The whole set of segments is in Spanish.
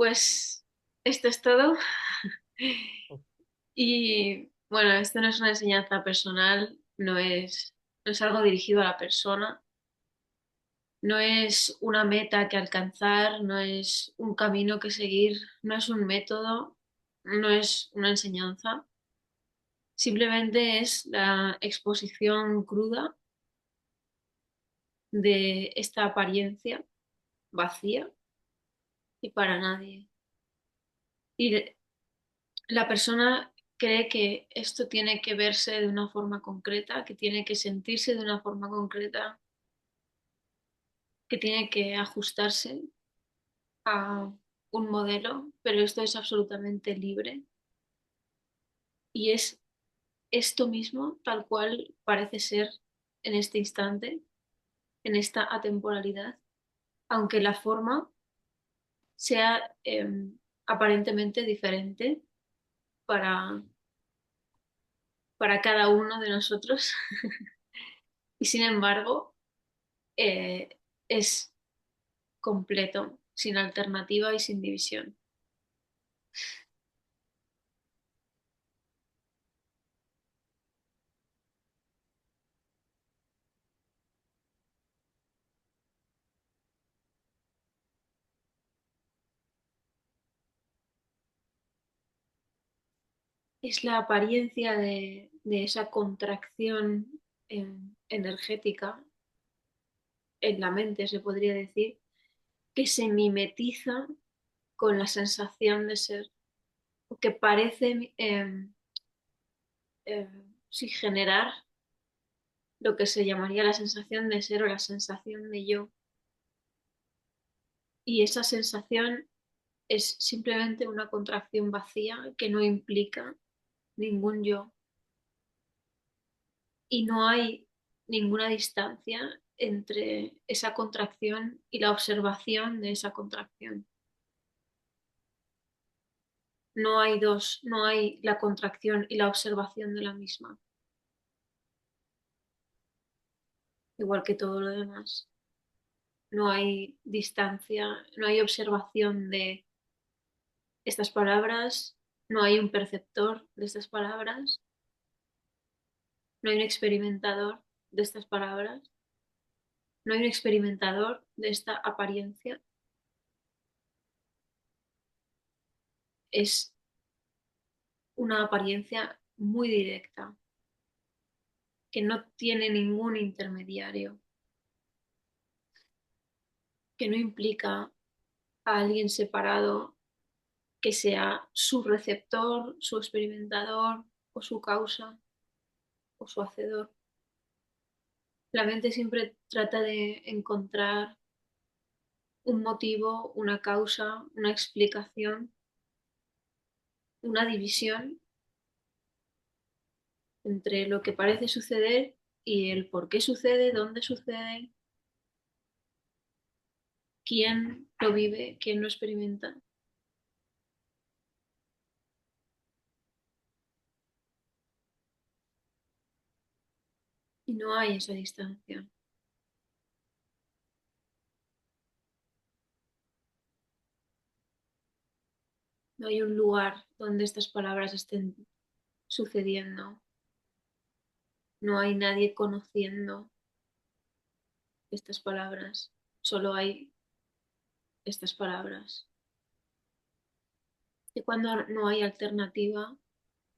Pues esto es todo. Y bueno, esto no es una enseñanza personal, no es algo dirigido a la persona, no es una meta que alcanzar, no es un camino que seguir, no es un método, no es una enseñanza. Simplemente es la exposición cruda de esta apariencia vacía y para nadie. Y la persona cree que esto tiene que verse de una forma concreta, que tiene que sentirse de una forma concreta, que tiene que ajustarse a un modelo, pero esto es absolutamente libre y es esto mismo tal cual parece ser en este instante, en esta atemporalidad, aunque la forma sea aparentemente diferente para, para cada uno de nosotros y sin embargo eh, es completo, sin alternativa y sin división. Es la apariencia de esa contracción energética en la mente, se podría decir, que se mimetiza con la sensación de ser, o que parece eh, sí, generar lo que se llamaría la sensación de ser o la sensación de yo. Y esa sensación es simplemente una contracción vacía que no implica ningún yo. Y no hay ninguna distancia entre esa contracción y la observación de esa contracción. No hay dos, no hay la contracción y la observación de la misma, igual que todo lo demás. No hay distancia, no hay observación de estas palabras, no hay un perceptor de estas palabras, no hay un experimentador de estas palabras, no hay un experimentador de esta apariencia. Es una apariencia muy directa, que no tiene ningún intermediario, que no implica a alguien separado que sea su receptor, su experimentador o su causa o su hacedor. La mente siempre trata de encontrar un motivo, una causa, una explicación, una división entre lo que parece suceder y el por qué sucede, dónde sucede, quién lo vive, quién lo experimenta. Y no hay esa distancia. No hay un lugar donde estas palabras estén sucediendo. No hay nadie conociendo estas palabras. Solo hay estas palabras. Y cuando no hay alternativa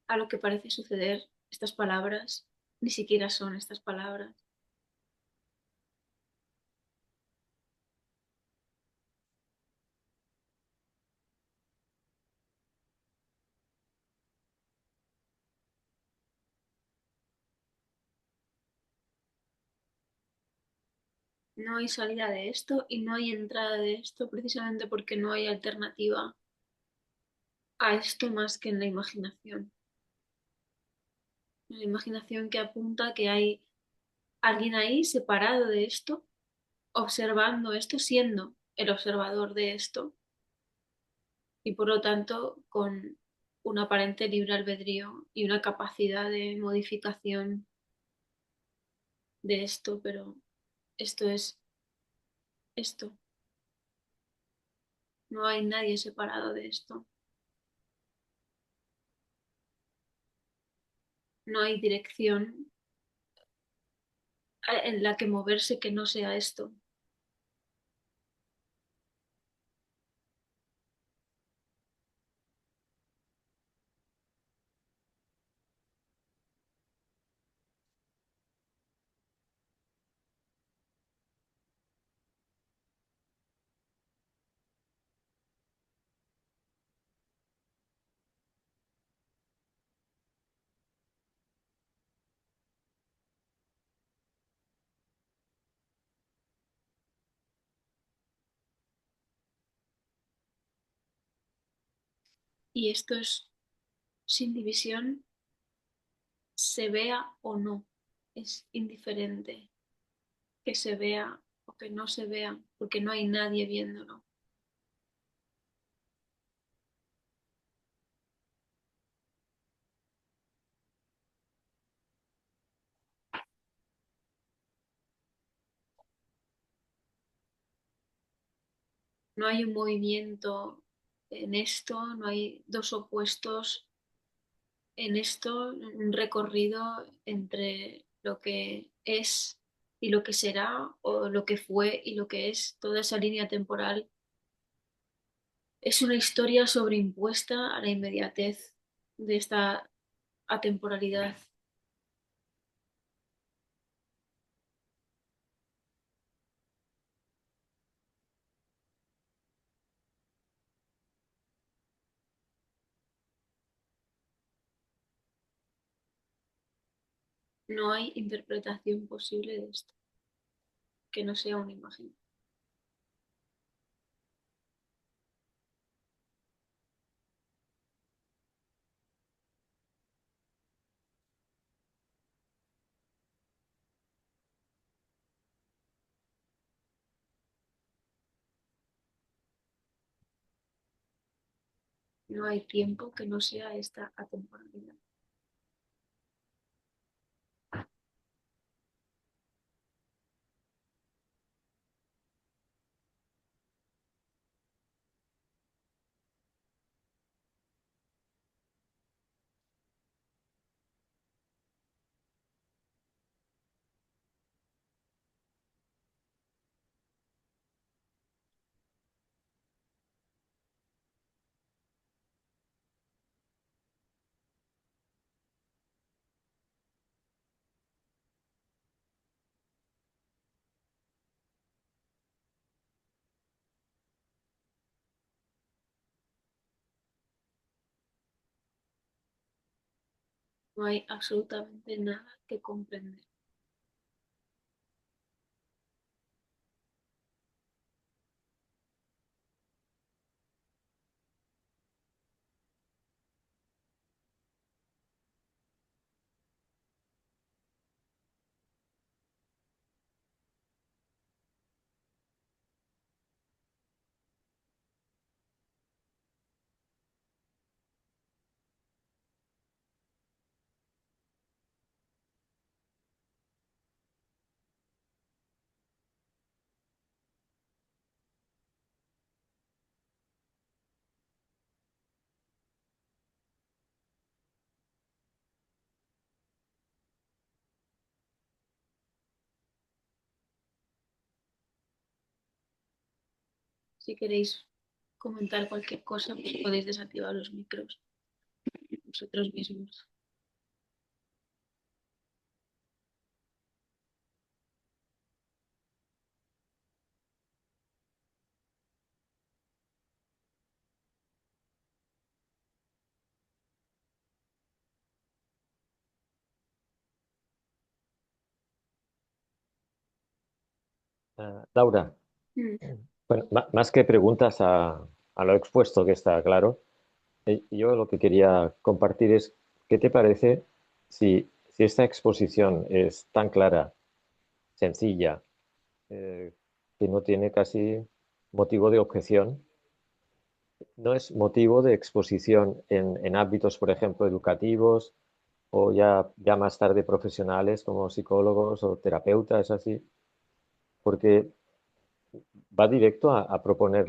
a lo que parece suceder, estas palabras ni siquiera son estas palabras. No hay salida de esto y no hay entrada de esto precisamente porque no hay alternativa a esto más que en la imaginación. La imaginación que apunta que hay alguien ahí separado de esto, observando esto, siendo el observador de esto y por lo tanto con un aparente libre albedrío y una capacidad de modificación de esto, pero esto es esto. No hay nadie separado de esto. No hay dirección en la que moverse que no sea esto. Y esto es sin división, se vea o no. Es indiferente que se vea o que no se vea, porque no hay nadie viéndolo. No hay un movimiento en esto, no hay dos opuestos en esto, un recorrido entre lo que es y lo que será, o lo que fue y lo que es. Toda esa línea temporal es una historia sobreimpuesta a la inmediatez de esta atemporalidad. No hay interpretación posible de esto que no sea una imagen. No hay tiempo que no sea esta atemporalidad. No hay absolutamente nada que comprender. Si queréis comentar cualquier cosa, pues podéis desactivar los micros vosotros mismos. Laura, Mm. bueno, más que preguntas a lo expuesto, que está claro, yo lo que quería compartir es, ¿qué te parece si esta exposición es tan clara, sencilla, que no tiene casi motivo de objeción? ¿No es motivo de exposición en ámbitos, por ejemplo, educativos o ya más tarde profesionales como psicólogos o terapeutas, así? Porque va directo a proponer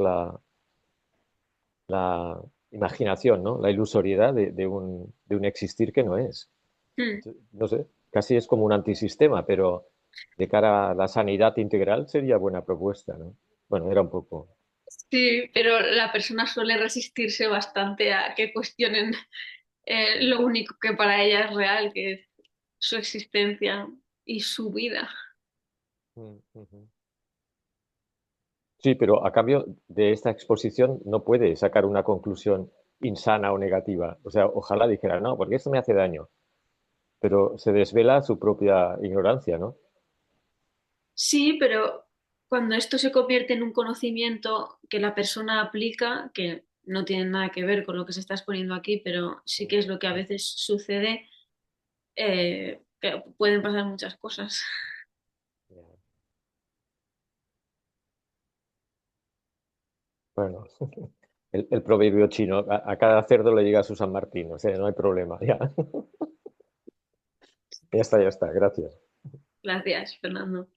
la imaginación, ¿no? La ilusoriedad de un existir que no es. Mm. No sé, casi es como un antisistema, pero de cara a la sanidad integral sería buena propuesta, ¿no? Bueno, era un poco. Sí, pero la persona suele resistirse bastante a que cuestionen lo único que para ella es real, que es su existencia y su vida. Mm, ujú. Sí, pero a cambio de esta exposición no puede sacar una conclusión insana o negativa. O sea, ojalá dijera, no, porque esto me hace daño, pero se desvela su propia ignorancia, ¿no? Sí, pero cuando esto se convierte en un conocimiento que la persona aplica, que no tiene nada que ver con lo que se está exponiendo aquí, pero sí que es lo que a veces sucede, que pueden pasar muchas cosas. Bueno, el proverbio chino, a cada cerdo le llega su San Martín, o sea, no hay problema, ya. Ya está, gracias. Gracias, Fernando.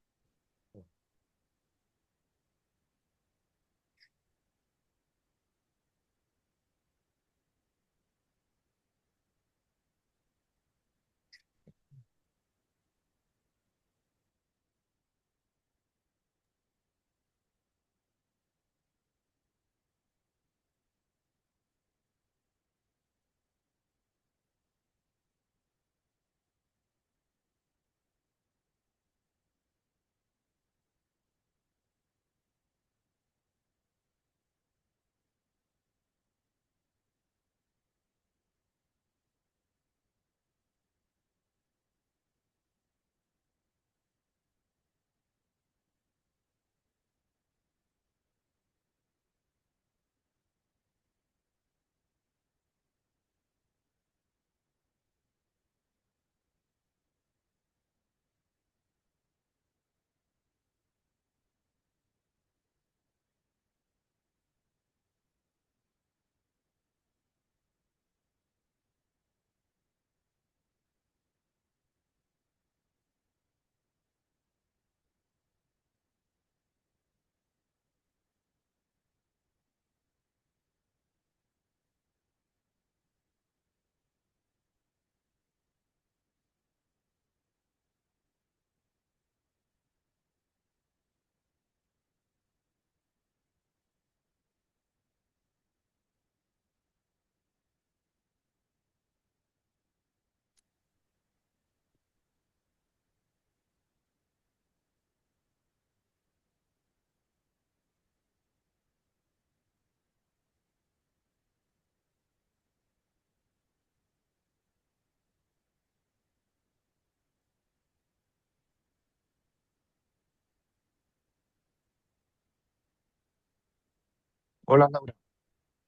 Hola Laura,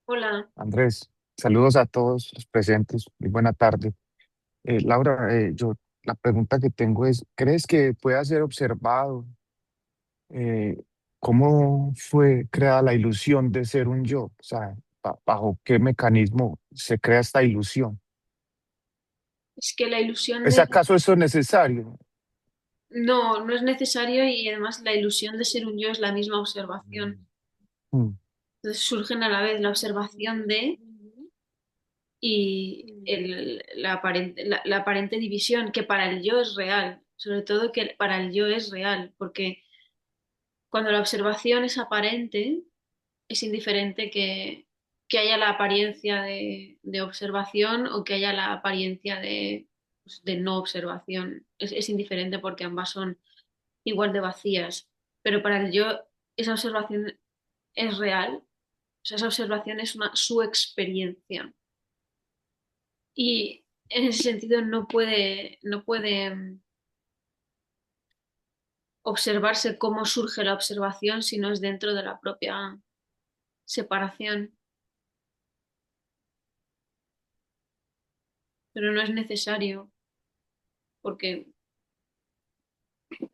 Hola. Andrés, saludos a todos los presentes, muy buena tarde. Laura, la pregunta que tengo es, ¿crees que pueda ser observado eh, cómo fue creada la ilusión de ser un yo? O sea, ¿bajo qué mecanismo se crea esta ilusión? Es que la ilusión ¿Es de... acaso eso necesario? No, no es necesario y además la ilusión de ser un yo es la misma observación. Mm, Entonces surgen a la vez la observación de y la aparente división, que para el yo es real, sobre todo que para el yo es real, porque cuando la observación es aparente, es indiferente que haya la apariencia de observación o que haya la apariencia pues, de no observación. Es indiferente porque ambas son igual de vacías, pero para el yo esa observación es real, o sea, esa observación es su experiencia. Y en ese sentido no puede observarse cómo surge la observación si no es dentro de la propia separación, pero no es necesario porque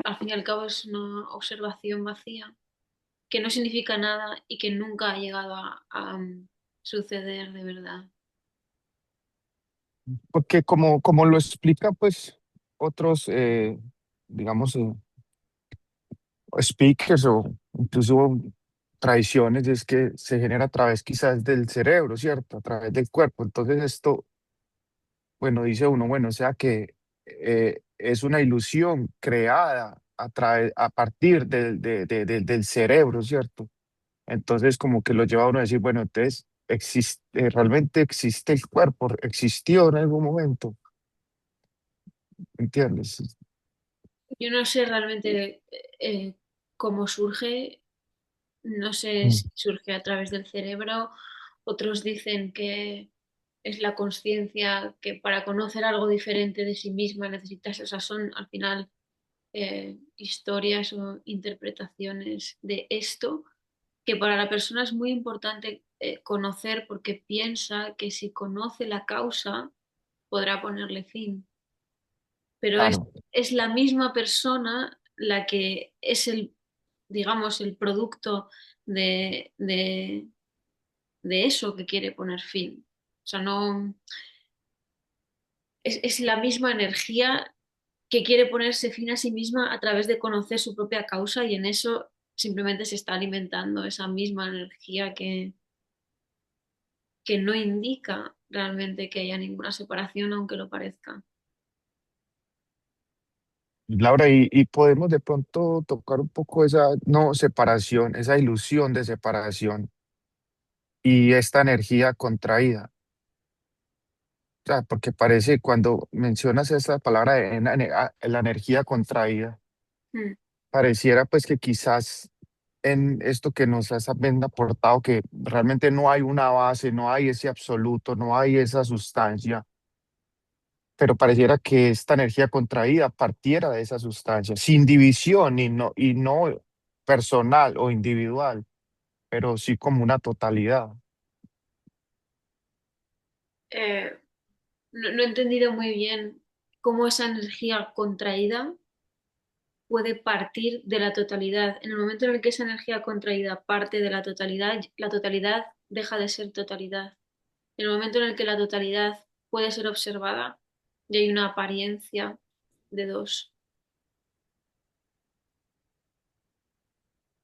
al fin y al cabo es una observación vacía que no significa nada y que nunca ha llegado a suceder de verdad. Porque como lo explica, pues, otros, digamos, speakers o incluso tradiciones es que se genera a través quizás del cerebro, ¿cierto? A través del cuerpo. Entonces esto, bueno, dice uno, bueno, o sea que es una ilusión creada a partir del cerebro, ¿cierto? Entonces como que lo lleva a uno a decir, bueno, entonces realmente existe el cuerpo, existió en algún momento, ¿entiendes? Yo no sé realmente cómo surge, no sé Mm. si surge a través del cerebro, otros dicen que es la conciencia, que para conocer algo diferente de sí misma necesitas, o sea, son al final historias o interpretaciones de esto, que para la persona es muy importante conocer porque piensa que si conoce la causa podrá ponerle fin. Pero Claro. es la misma persona la que es el, digamos, el producto de eso que quiere poner fin. O sea, no, es la misma energía que quiere ponerse fin a sí misma a través de conocer su propia causa y en eso simplemente se está alimentando esa misma energía que no indica realmente que haya ninguna separación, aunque lo parezca. Laura, y podemos de pronto tocar un poco esa no separación, esa ilusión de separación y esta energía contraída. O sea, porque parece cuando mencionas esa palabra de la energía contraída, Mm. pareciera pues que quizás en esto que nos has bien aportado, que realmente no hay una base, no hay ese absoluto, no hay esa sustancia, pero pareciera que esta energía contraída partiera de esa sustancia, sin división y no personal o individual, pero sí como una totalidad. Eh, no he entendido muy bien cómo esa energía contraída puede partir de la totalidad. En el momento en el que esa energía contraída parte de la totalidad deja de ser totalidad. En el momento en el que la totalidad puede ser observada y hay una apariencia de dos.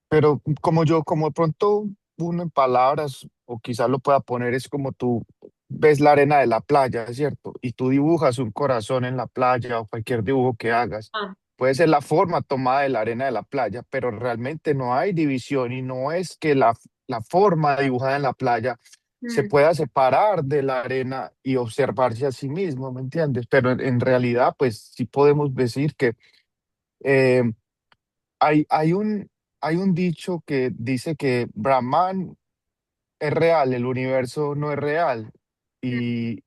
Pero como de pronto uno en palabras, o quizás lo pueda poner, es como tú ves la arena de la playa, ¿cierto? Y tú dibujas un corazón en la playa o cualquier dibujo que hagas. Ah, Puede ser la forma tomada de la arena de la playa, pero realmente no hay división y no es que la forma dibujada en la playa se mm, pueda separar de la arena y observarse a sí mismo, ¿me entiendes? Pero en realidad, pues sí podemos decir que eh, hay, hay un, hay un dicho que dice que Brahman es real, el universo no es real mm. y,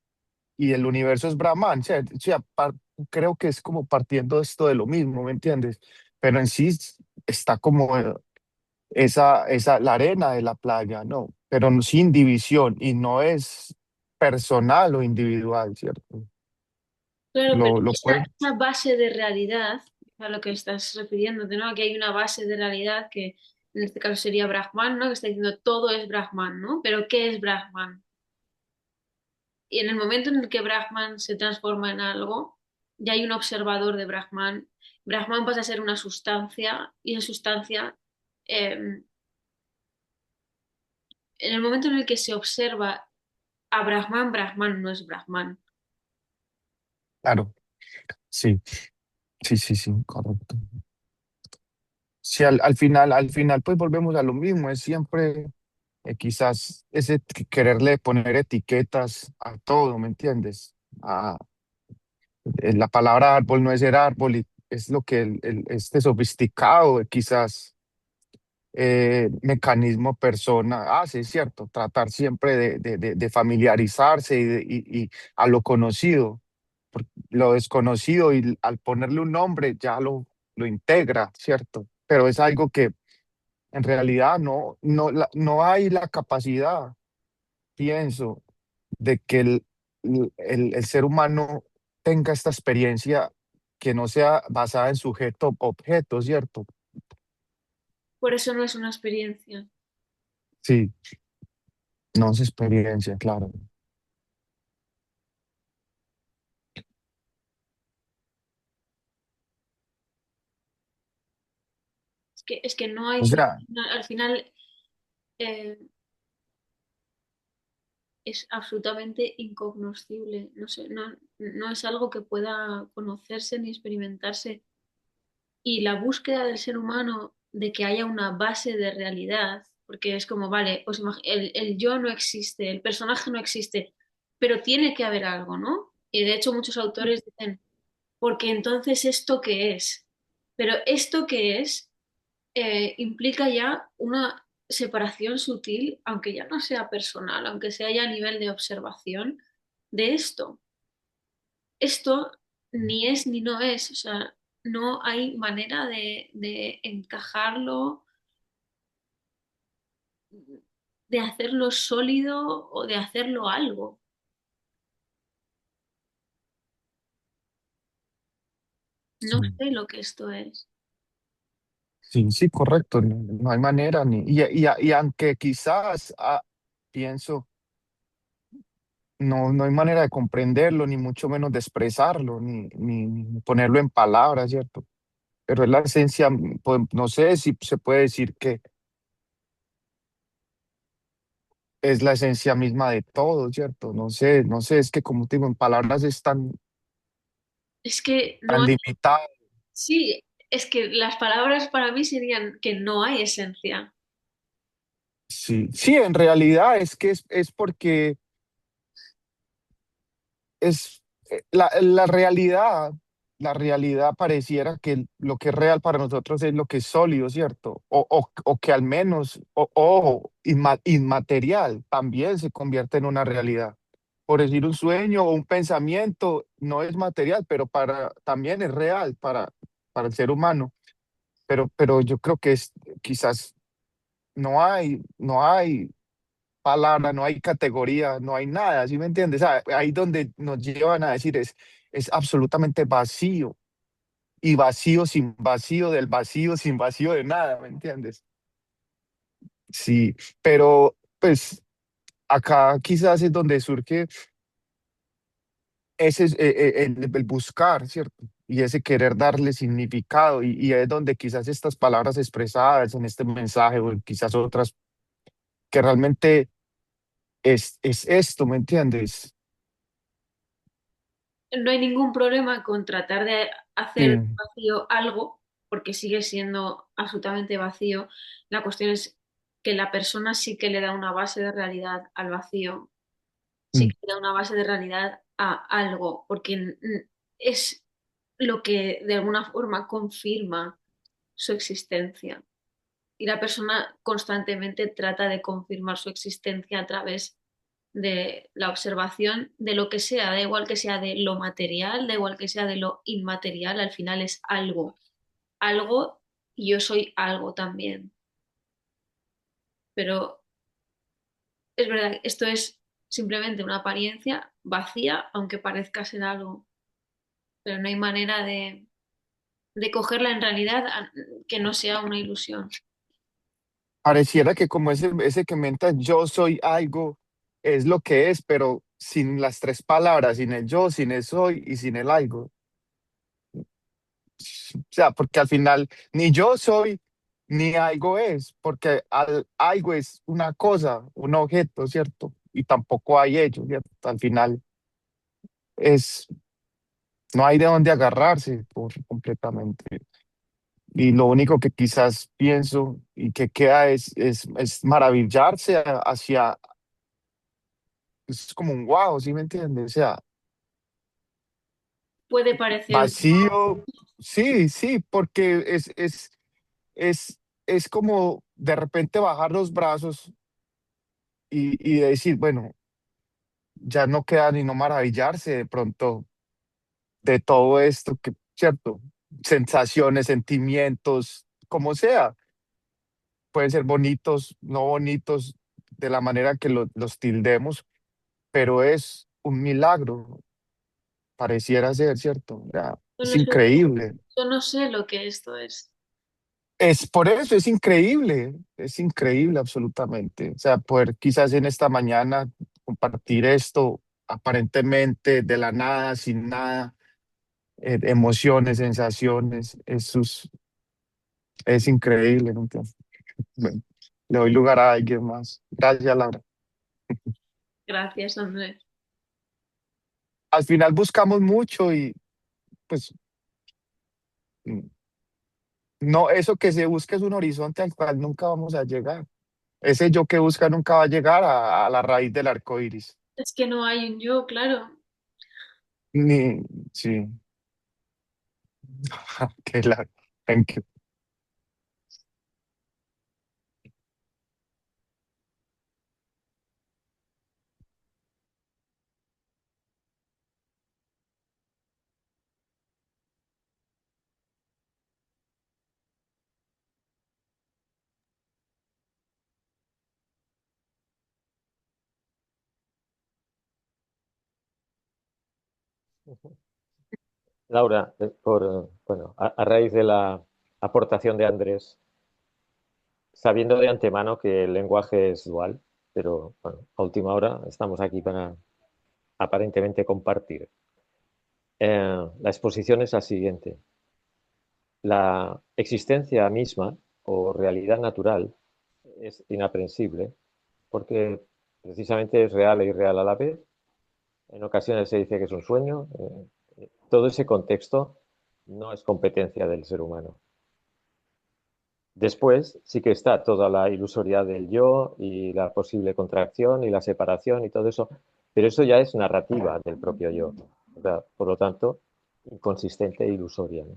y el universo es Brahman. Creo que es como partiendo esto de lo mismo, ¿me entiendes? Pero en sí está como la arena de la playa, ¿no? Pero sin división y no es personal o individual, ¿cierto? Claro, pero Lo puede. esa base de realidad, a lo que estás refiriéndote, ¿no? Aquí hay una base de realidad que en este caso sería Brahman, ¿no? Que está diciendo todo es Brahman, ¿no? Pero ¿qué es Brahman? Y en el momento en el que Brahman se transforma en algo, ya hay un observador de Brahman. Brahman pasa a ser una sustancia y esa sustancia, en el momento en el que se observa a Brahman, Brahman no es Brahman. Claro, sí, sí, correcto. Sí, al final, pues volvemos a lo mismo, es siempre quizás ese quererle poner etiquetas a todo, ¿me entiendes? La palabra árbol no es ser árbol y es lo que este sofisticado, quizás mecanismo persona hace, ¿cierto? Tratar siempre de familiarizarse y a lo conocido, lo desconocido y al ponerle un nombre ya lo integra, ¿cierto? Pero es algo que en realidad no hay la capacidad, pienso, de que el ser humano tenga esta experiencia que no sea basada en sujeto-objeto, ¿cierto? Por eso no es una experiencia. Sí, no es experiencia, claro. Es que no hay, O sea, al final eh, es absolutamente incognoscible. No sé, no es algo que pueda conocerse ni experimentarse. Y la búsqueda del ser humano de que haya una base de realidad, porque es como, vale, pues el yo no existe, el personaje no existe, pero tiene que haber algo, ¿no? Y de hecho muchos autores dicen, porque entonces esto qué es, pero esto qué es implica ya una separación sutil, aunque ya no sea personal, aunque sea ya a nivel de observación de esto. Esto ni es ni no es, o sea, no hay manera de encajarlo, de hacerlo sólido o de hacerlo algo. No Sí, sé lo que esto es. sí, sí, correcto, no, no hay manera, y aunque quizás pienso, no hay manera de comprenderlo, ni mucho menos de expresarlo, ni ponerlo en palabras, ¿cierto? Pero es la esencia, pues, no sé si se puede decir que es la esencia misma de todo, ¿cierto? No sé, es que como te digo, en palabras es Es que no tan hay, limitado. sí, es que las palabras para mí serían que no hay esencia. Sí, sí, en realidad es que es porque es la realidad pareciera que lo que es real para nosotros es lo que es sólido, ¿cierto? O que al menos, o inmaterial también se convierte en una realidad. Por decir un sueño o un pensamiento no es material, pero también es real para el ser humano. Pero yo creo que quizás no hay palabra, no hay categoría, no hay nada, ¿sí me entiendes? Ahí donde nos llevan a decir es absolutamente vacío, y vacío sin vacío del vacío sin vacío de nada, ¿me entiendes? Sí, pero pues acá quizás es donde surge ese el buscar, ¿cierto? Y ese querer darle significado, y es donde quizás estas palabras expresadas en este mensaje o quizás otras que realmente es esto, ¿me entiendes? No hay ningún problema con tratar de hacer Sí. vacío algo, porque sigue siendo absolutamente vacío. La cuestión es que la persona sí que le da una base de realidad al vacío, sí Mm. que le da una base de realidad a algo, porque es lo que de alguna forma confirma su existencia. Y la persona constantemente trata de confirmar su existencia a través de la observación de lo que sea, da igual que sea de lo material, da igual que sea de lo inmaterial, al final es algo, algo y yo soy algo también. Pero es verdad, esto es simplemente una apariencia vacía, aunque parezca ser algo, pero no hay manera de cogerla en realidad que no sea una ilusión. Pareciera que como ese que menta yo soy algo, es lo que es, pero sin las tres palabras, sin el yo, sin el soy y sin el algo. O sea, porque al final ni yo soy ni algo es, porque algo es una cosa, un objeto, ¿cierto? Y tampoco hay ello, ¿cierto? Al final es, no hay de dónde agarrarse completamente. Y lo único que quizás pienso y que queda es maravillarse hacia, es como un wow, ¿sí me entiendes? O sea, Puede parecer, vacío, sí, sí, porque es, es como de repente bajar los brazos y decir, bueno, ya no queda ni no maravillarse de pronto de todo esto, que, ¿cierto? Sensaciones, sentimientos, como sea, pueden ser bonitos, no bonitos, de la manera que los tildemos, pero es un milagro, pareciera ser, ¿cierto? O sea, yo es no sé, increíble. yo no sé lo que esto es. Es por eso, es increíble absolutamente. O sea, poder quizás en esta mañana compartir esto aparentemente de la nada, sin nada, emociones, sensaciones, eso es increíble, ¿no? Bueno, le doy lugar a alguien más. Gracias, Laura. Gracias, Andrés. Al final buscamos mucho y pues mm, no, eso que se busca es un horizonte al cual nunca vamos a llegar. Ese yo que busca nunca va a llegar a la raíz del arco iris. Es que no hay un yo, claro. Ni, sí. Que la, thank you. Laura, bueno, a raíz de la aportación de Andrés, sabiendo de antemano que el lenguaje es dual, pero bueno, a última hora estamos aquí para aparentemente compartir. La exposición es la siguiente. La existencia misma o realidad natural es inaprensible porque precisamente es real e irreal a la vez. En ocasiones se dice que es un sueño. Todo ese contexto no es competencia del ser humano. Después sí que está toda la ilusoridad del yo y la posible contracción y la separación y todo eso, pero eso ya es narrativa del propio yo. O sea, por lo tanto, inconsistente e ilusoria, ¿no?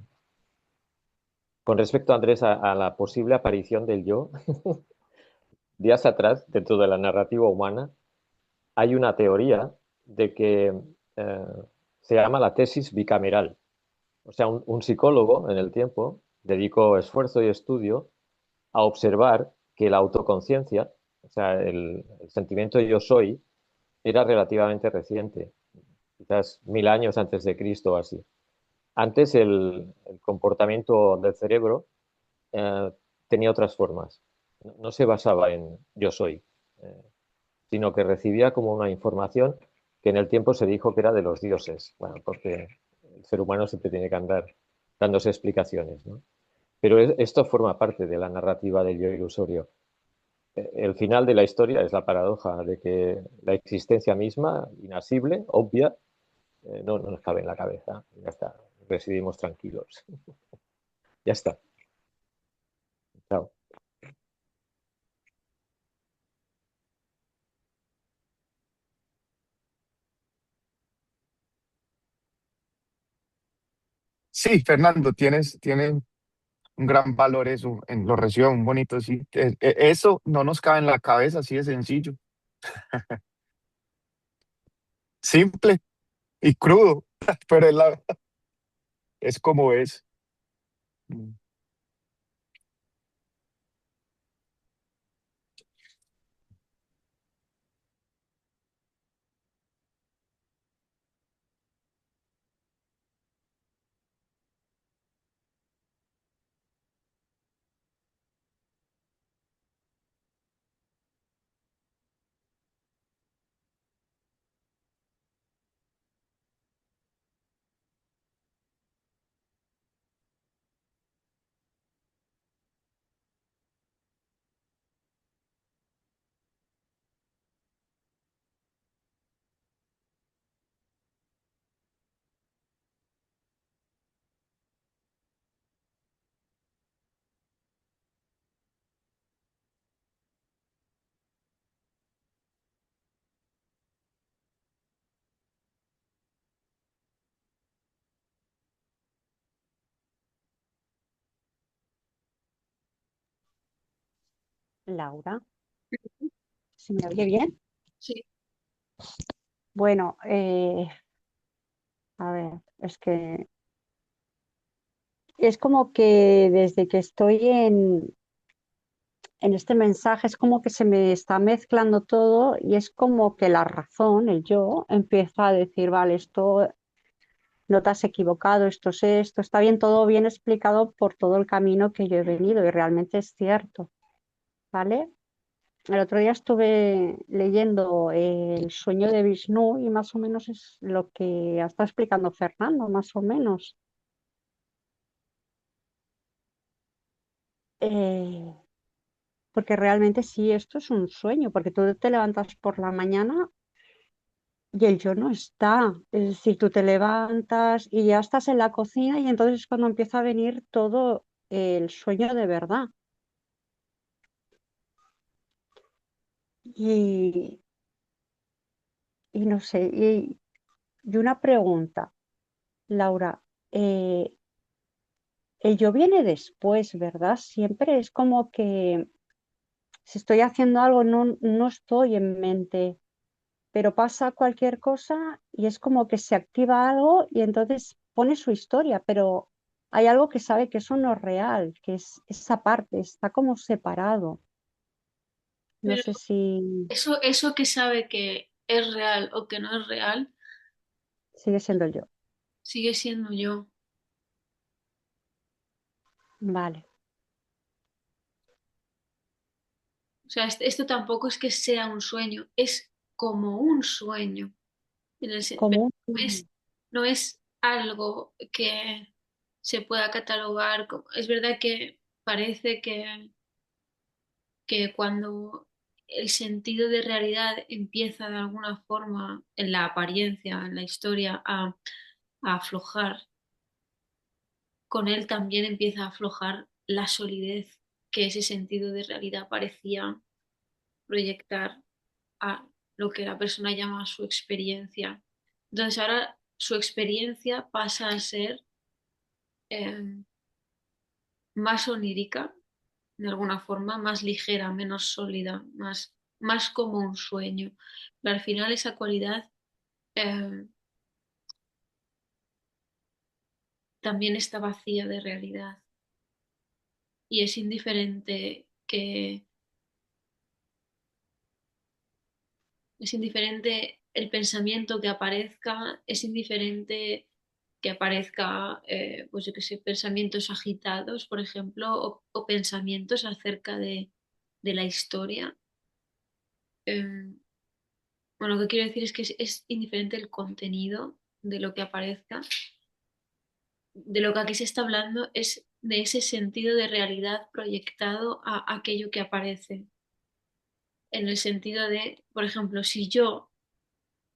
Con respecto, Andrés, a la posible aparición del yo, días atrás, dentro de la narrativa humana, hay una teoría de que eh, se llama la tesis bicameral. O sea, un psicólogo en el tiempo dedicó esfuerzo y estudio a observar que la autoconciencia, o sea, el sentimiento de yo soy, era relativamente reciente, quizás 1000 años antes de Cristo o así. Antes el comportamiento del cerebro eh, tenía otras formas. No se basaba en yo soy, eh, sino que recibía como una información que en el tiempo se dijo que era de los dioses. Bueno, porque el ser humano siempre tiene que andar dándose explicaciones, ¿no? Pero esto forma parte de la narrativa del yo ilusorio. El final de la historia es la paradoja de que la existencia misma, inasible, obvia, no nos cabe en la cabeza. Ya está, residimos tranquilos. Ya está. Chao. Sí, Fernando, tienes un gran valor eso, lo recibo un bonito, sí. Eso no nos cabe en la cabeza, así de sencillo. Simple y crudo, pero es como es. Mm. Laura, ¿se me oye bien? Sí, Bueno, a ver, es que es como que desde que estoy en este mensaje es como que se me está mezclando todo y es como que la razón, el yo, empieza a decir, vale, esto no te has equivocado, esto es esto, está bien, todo bien explicado por todo el camino que yo he venido y realmente es cierto, ¿vale? El otro día estuve leyendo El sueño de Vishnu y más o menos es lo que está explicando Fernando, más o menos. Eh, porque realmente sí, esto es un sueño, porque tú te levantas por la mañana y el yo no está. Es decir, tú te levantas y ya estás en la cocina y entonces es cuando empieza a venir todo el sueño de verdad. Y, y no sé, y una pregunta, Laura, eh, el yo viene después, ¿verdad? Siempre es como que si estoy haciendo algo no estoy en mente, pero pasa cualquier cosa y es como que se activa algo y entonces pone su historia, pero hay algo que sabe que eso no es real, que es esa parte, está como separado. No Pero sé si eso que sabe que es real o que no es real, sigue siendo el yo. sigue siendo yo. Vale, O sea, esto tampoco es que sea un sueño, es como un sueño. Pero común. no es algo que se pueda catalogar como... Es verdad que parece que cuando el sentido de realidad empieza de alguna forma en la apariencia, en la historia, a aflojar, con él también empieza a aflojar la solidez que ese sentido de realidad parecía proyectar a lo que la persona llama su experiencia. Entonces ahora su experiencia pasa a ser eh, más onírica, de alguna forma, más ligera, menos sólida, más como un sueño. Pero al final esa cualidad eh, también está vacía de realidad y es indiferente que es indiferente el pensamiento que aparezca, es indiferente que aparezca, pues yo qué sé, pensamientos agitados, por ejemplo, o pensamientos acerca de la historia. Eh, bueno, lo que quiero decir es que es indiferente el contenido de lo que aparezca. De lo que aquí se está hablando es de ese sentido de realidad proyectado a aquello que aparece. En el sentido de, por ejemplo, si yo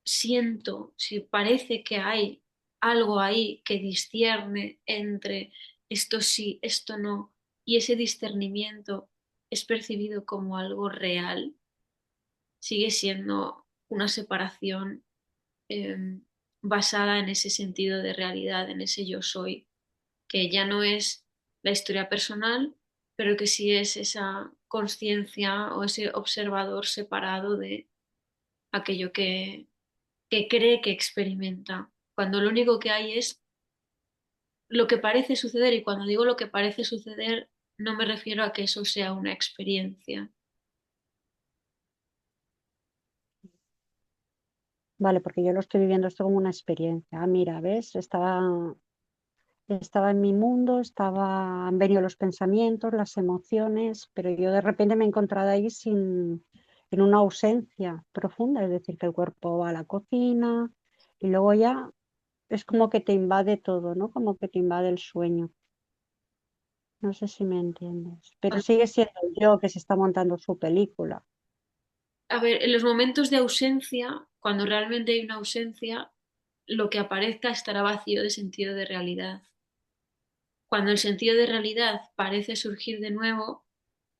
siento, si parece que hay algo ahí que discierne entre esto sí, esto no, y ese discernimiento es percibido como algo real, sigue siendo una separación eh, basada en ese sentido de realidad, en ese yo soy, que ya no es la historia personal, pero que sí es esa conciencia o ese observador separado de aquello que cree que experimenta, cuando lo único que hay es lo que parece suceder, y cuando digo lo que parece suceder, no me refiero a que eso sea una experiencia. Vale, porque yo lo estoy viviendo esto como una experiencia. Ah, mira, ¿ves? Estaba en mi mundo, han venido los pensamientos, las emociones, pero yo de repente me he encontrado ahí en una ausencia profunda, es decir, que el cuerpo va a la cocina y luego ya es como que te invade todo, ¿no? Como que te invade el sueño. No sé si me entiendes, pero Cuando- sigue siendo yo que se está montando su película. A ver, en los momentos de ausencia, cuando realmente hay una ausencia, lo que aparezca estará vacío de sentido de realidad. Cuando el sentido de realidad parece surgir de nuevo,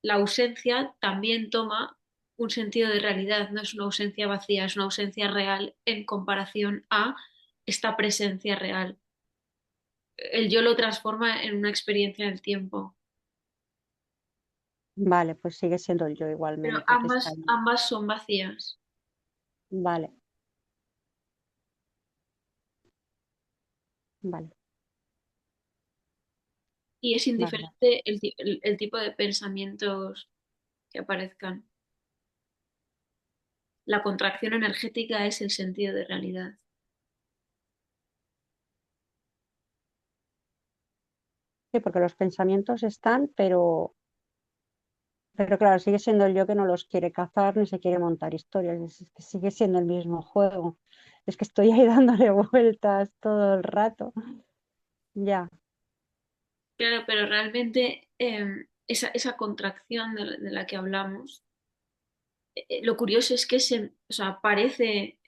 la ausencia también toma un sentido de realidad, no es una ausencia vacía, es una ausencia real en comparación a esta presencia real. El yo lo transforma en una experiencia en el tiempo, Vale, pues sigue siendo el yo pero igualmente que está ambas, ahí. ambas son vacías Vale, vale, y es vale, vale. indiferente el tipo de pensamientos que aparezcan. La contracción energética es el sentido de realidad. Sí, porque los pensamientos están, pero claro, sigue siendo el yo que no los quiere cazar ni se quiere montar historias. Es que sigue siendo el mismo juego. Es que estoy ahí dándole vueltas todo el rato. Ya, Claro, pero realmente esa contracción de la que hablamos, lo curioso es que o sea, parece,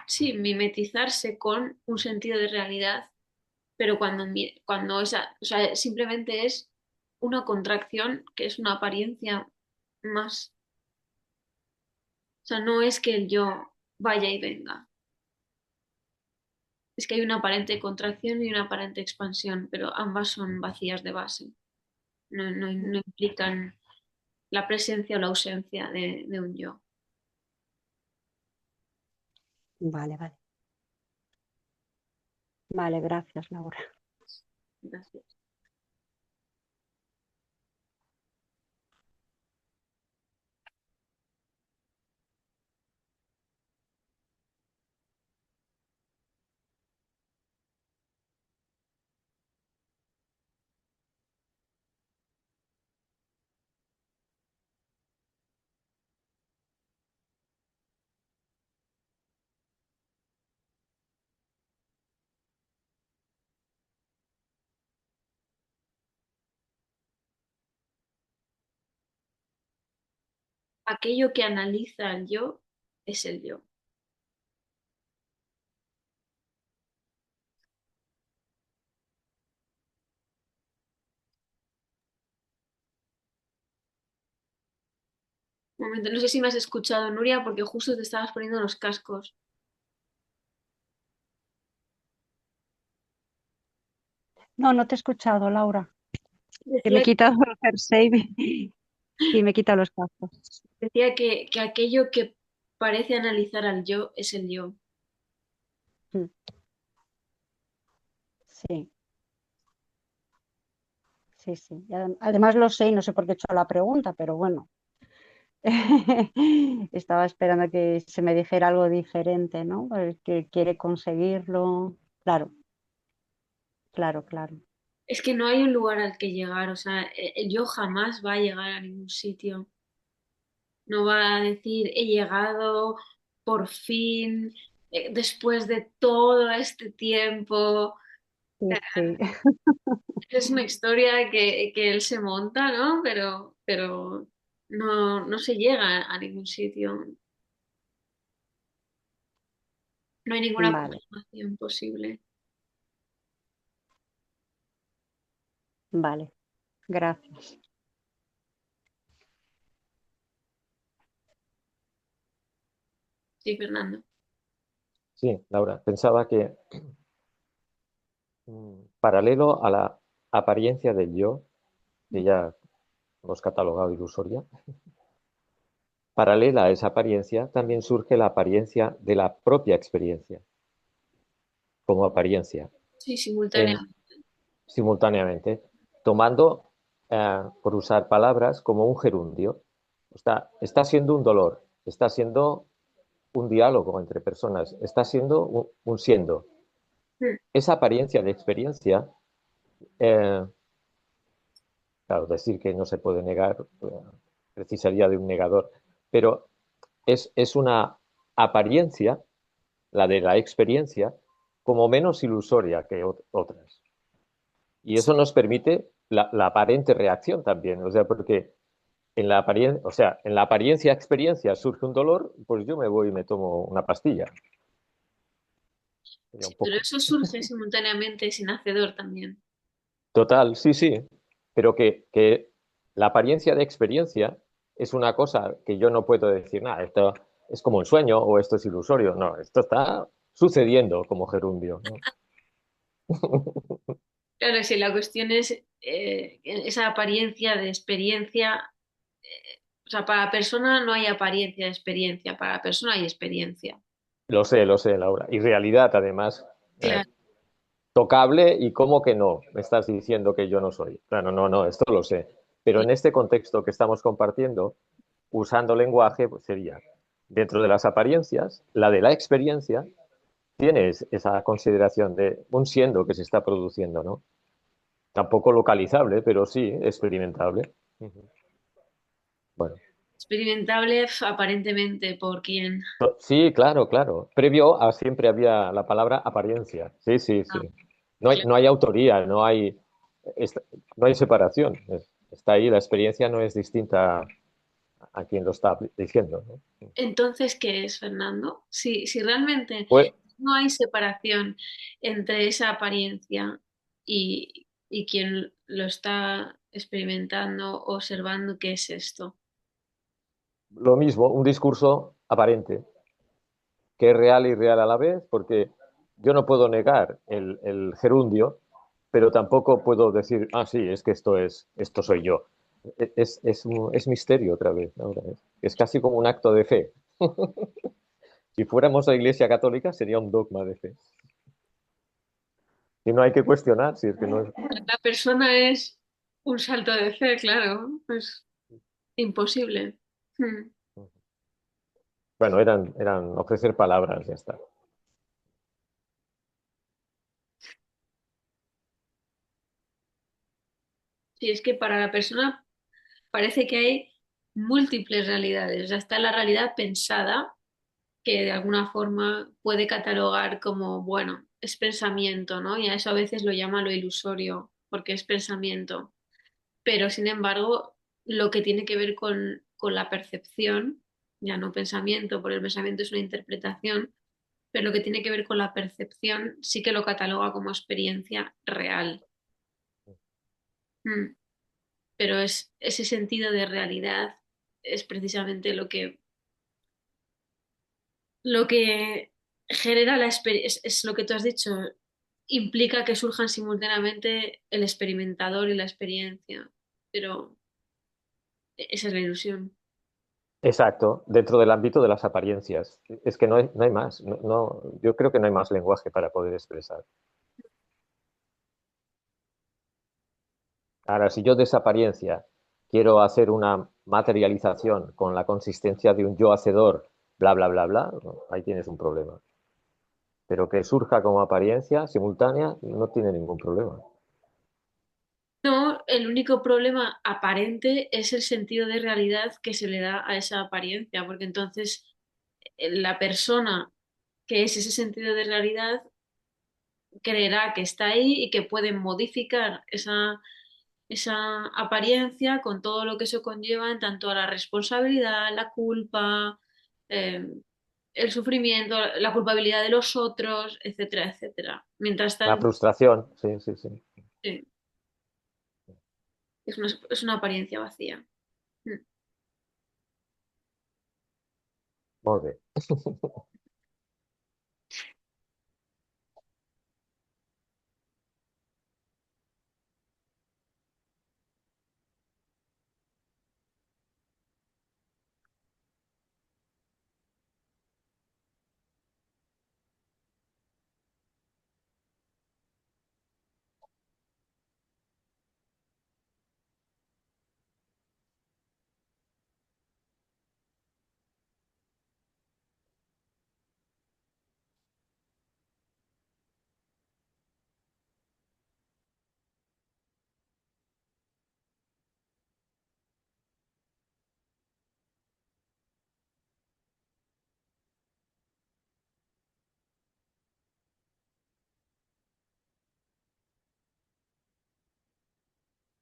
sí, mimetizarse con un sentido de realidad, pero cuando o sea, simplemente es una contracción que es una apariencia más. O sea, no es que el yo vaya y venga, es que hay una aparente contracción y una aparente expansión, pero ambas son vacías de base, no implican la presencia o la ausencia de un yo. Vale, vale. Vale, gracias, Laura. Gracias. Aquello que analiza el yo es el yo. Un momento, no sé si me has escuchado, Nuria, porque justo te estabas poniendo los cascos. No, no te he escuchado, Laura. Que me he Decía, quitado el jersey y me he quitado los cascos. decía que aquello que parece analizar al yo es el yo. Mm, sí, sí, sí. Y además lo sé y no sé por qué he hecho la pregunta, pero bueno. Estaba esperando que se me dijera algo diferente, ¿no? El que quiere conseguirlo. Claro, claro, claro. Es que no hay un lugar al que llegar, o sea, el yo jamás va a llegar a ningún sitio. No va a decir, he llegado por fin, después de todo este tiempo. Sí, sí. Es una historia que él se monta, ¿no? Pero no se llega a ningún sitio. No hay ninguna Vale, aproximación posible. vale. Gracias. Sí, Fernando. Sí, Laura, pensaba que paralelo a la apariencia del yo, que ya hemos catalogado ilusoria, paralela a esa apariencia también surge la apariencia de la propia experiencia, como apariencia, Sí, simultánea. en, simultáneamente, tomando, por usar palabras, como un gerundio. Está siendo un dolor, está siendo un diálogo entre personas, está siendo un siendo. Mm. Esa apariencia de experiencia, eh, claro, decir que no se puede negar, precisaría de un negador, pero es una apariencia, la de la experiencia, como menos ilusoria que otras. Y eso nos permite la aparente reacción también, o sea, porque o sea, en la apariencia experiencia surge un dolor, pues yo me voy y me tomo una pastilla. Sería Sí, un pero poco. eso surge simultáneamente sin hacedor también. Total, sí, sí, pero que la apariencia de experiencia es una cosa que yo no puedo decir, nada, esto es como un sueño o esto es ilusorio. No, esto está sucediendo como gerundio, ¿no? Claro, si la cuestión es esa apariencia de experiencia, o sea, para la persona no hay apariencia de experiencia, para la persona hay experiencia. Lo sé, Laura. Y realidad, además, Claro. tocable y cómo que no, me estás diciendo que yo no soy. Claro, no, no, esto lo sé. Pero en este contexto que estamos compartiendo, usando lenguaje, pues sería, dentro de las apariencias, la de la experiencia, tienes esa consideración de un siendo que se está produciendo, ¿no? Tampoco localizable, pero sí experimentable. Ujú. Bueno, Experimentable aparentemente por quién. sí, claro, claro. Previo a siempre había la palabra apariencia. Sí, sí, sí. Ah, No hay, claro. no hay autoría, no hay. es- no hay separación. Está ahí, la experiencia no es distinta a quien lo está diciendo, ¿no? Entonces, ¿qué es, Fernando? Si realmente Pues no hay separación entre esa apariencia y quien lo está experimentando, observando, ¿qué es esto? lo mismo, un discurso aparente, que es real y irreal a la vez, porque yo no puedo negar el gerundio, pero tampoco puedo decir, ah, sí, es que esto soy yo. Es misterio otra vez. Ahora, es casi como un acto de fe. Si fuéramos la Iglesia Católica sería un dogma de fe. Y no hay que cuestionar si es que no es... La persona es un salto de fe, claro, es imposible. Hmm. Bueno, eran ofrecer palabras, ya está. Sí, es que para la persona parece que hay múltiples realidades. O sea, está la realidad pensada, que de alguna forma puede catalogar como, bueno, es pensamiento, ¿no? Y a eso a veces lo llama lo ilusorio, porque es pensamiento. Pero sin embargo, lo que tiene que ver con la percepción, ya no pensamiento, porque el pensamiento es una interpretación, pero lo que tiene que ver con la percepción sí que lo cataloga como experiencia real. Mm. Pero es ese sentido de realidad es precisamente lo que genera la experiencia, es lo que tú has dicho, implica que surjan simultáneamente el experimentador y la experiencia, pero esa es la ilusión. Exacto, dentro del ámbito de las apariencias. Es que no hay más. Yo creo que no hay más lenguaje para poder expresar. Ahora, si yo de esa apariencia quiero hacer una materialización con la consistencia de un yo hacedor, bla, bla, bla, bla, no, ahí tienes un problema. Pero que surja como apariencia simultánea no tiene ningún problema. No, el único problema aparente es el sentido de realidad que se le da a esa apariencia, porque entonces la persona que es ese sentido de realidad creerá que está ahí y que puede modificar esa apariencia con todo lo que eso conlleva en tanto a la responsabilidad, la culpa, eh, el sufrimiento, la culpabilidad de los otros, etcétera, etcétera. Mientras La tanto, frustración, sí, sí, sí. sí, es una apariencia vacía. Mm. Molt bé.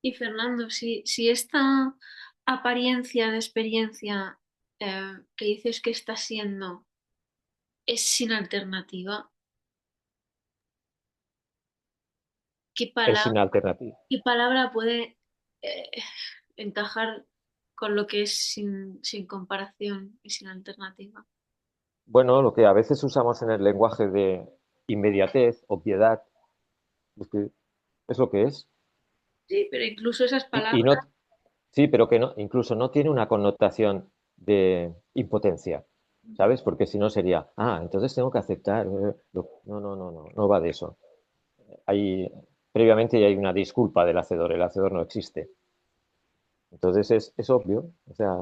Y Fernando, si esta apariencia de experiencia que dices que está siendo es sin alternativa, ¿qué Es palabra, sin alternativa. qué palabra puede eh, encajar con lo que es sin comparación y sin alternativa? Bueno, lo que a veces usamos en el lenguaje de inmediatez, obviedad, es que es lo que es. Sí, pero incluso esas Y palabras, no, sí, pero que no, incluso no tiene una connotación de impotencia, ¿sabes? Porque si no sería, entonces tengo que aceptar. No, no, no, no, no va de eso. Hay, previamente hay una disculpa del hacedor, el hacedor no existe. Entonces es obvio, o sea,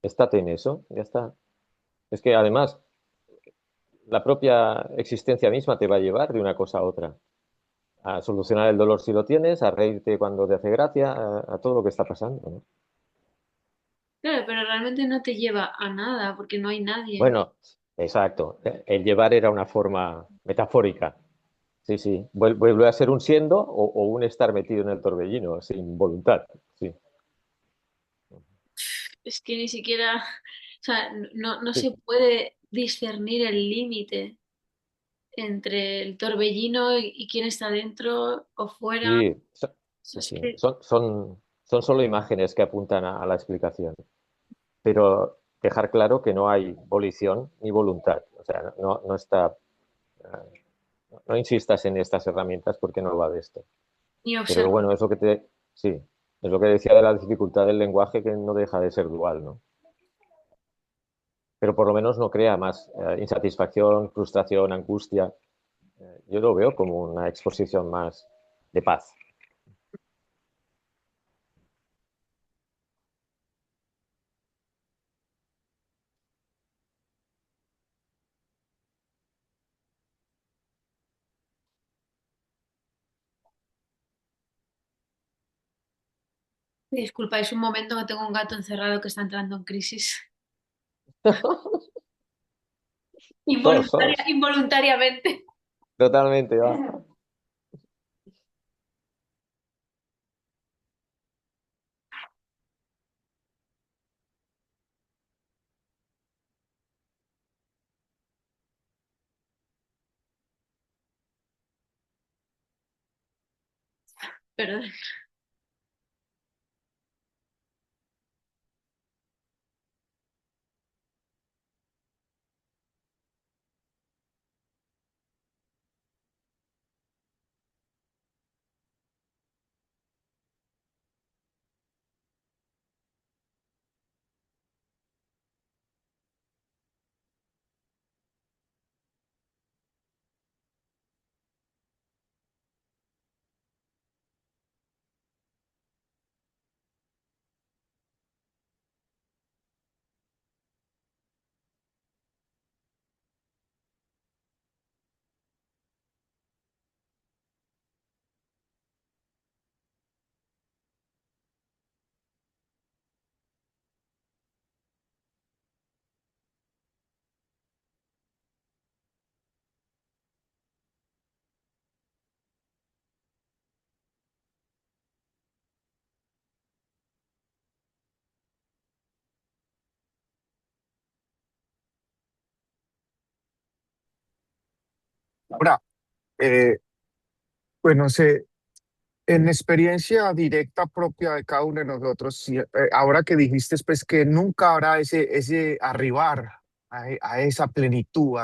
estate en eso, ya está. Es que además la propia existencia misma te va a llevar de una cosa a otra, a solucionar el dolor si lo tienes, a reírte cuando te hace gracia, a todo lo que está pasando, ¿no? claro, pero realmente no te lleva a nada porque no hay nadie. Bueno, exacto. El llevar era una forma metafórica. Sí, sí. Vuelve a ser un siendo o un estar metido en el torbellino sin voluntad. Sí, Es que ni siquiera, o sea, no sí, se puede discernir el límite entre el torbellino y quién está dentro o fuera. sí, sí, Es sí. que Son solo imágenes que apuntan a la explicación, pero dejar claro que no hay volición ni voluntad. O sea, no está, no insistas en estas herramientas porque no va de esto. ni Pero observa. bueno, sí, es lo que decía de la dificultad del lenguaje que no deja de ser dual, ¿no? Pero por lo menos no crea más insatisfacción, frustración, angustia. Yo lo veo como una exposición más de paz. Disculpa, es un momento que tengo un gato encerrado que está entrando en crisis. Todos, todos. Involuntariamente. Totalmente, va. Perdón. Ahora, eh, pues no sé, en experiencia directa propia de cada uno de nosotros, ahora que dijiste pues que nunca habrá ese arribar a esa plenitud,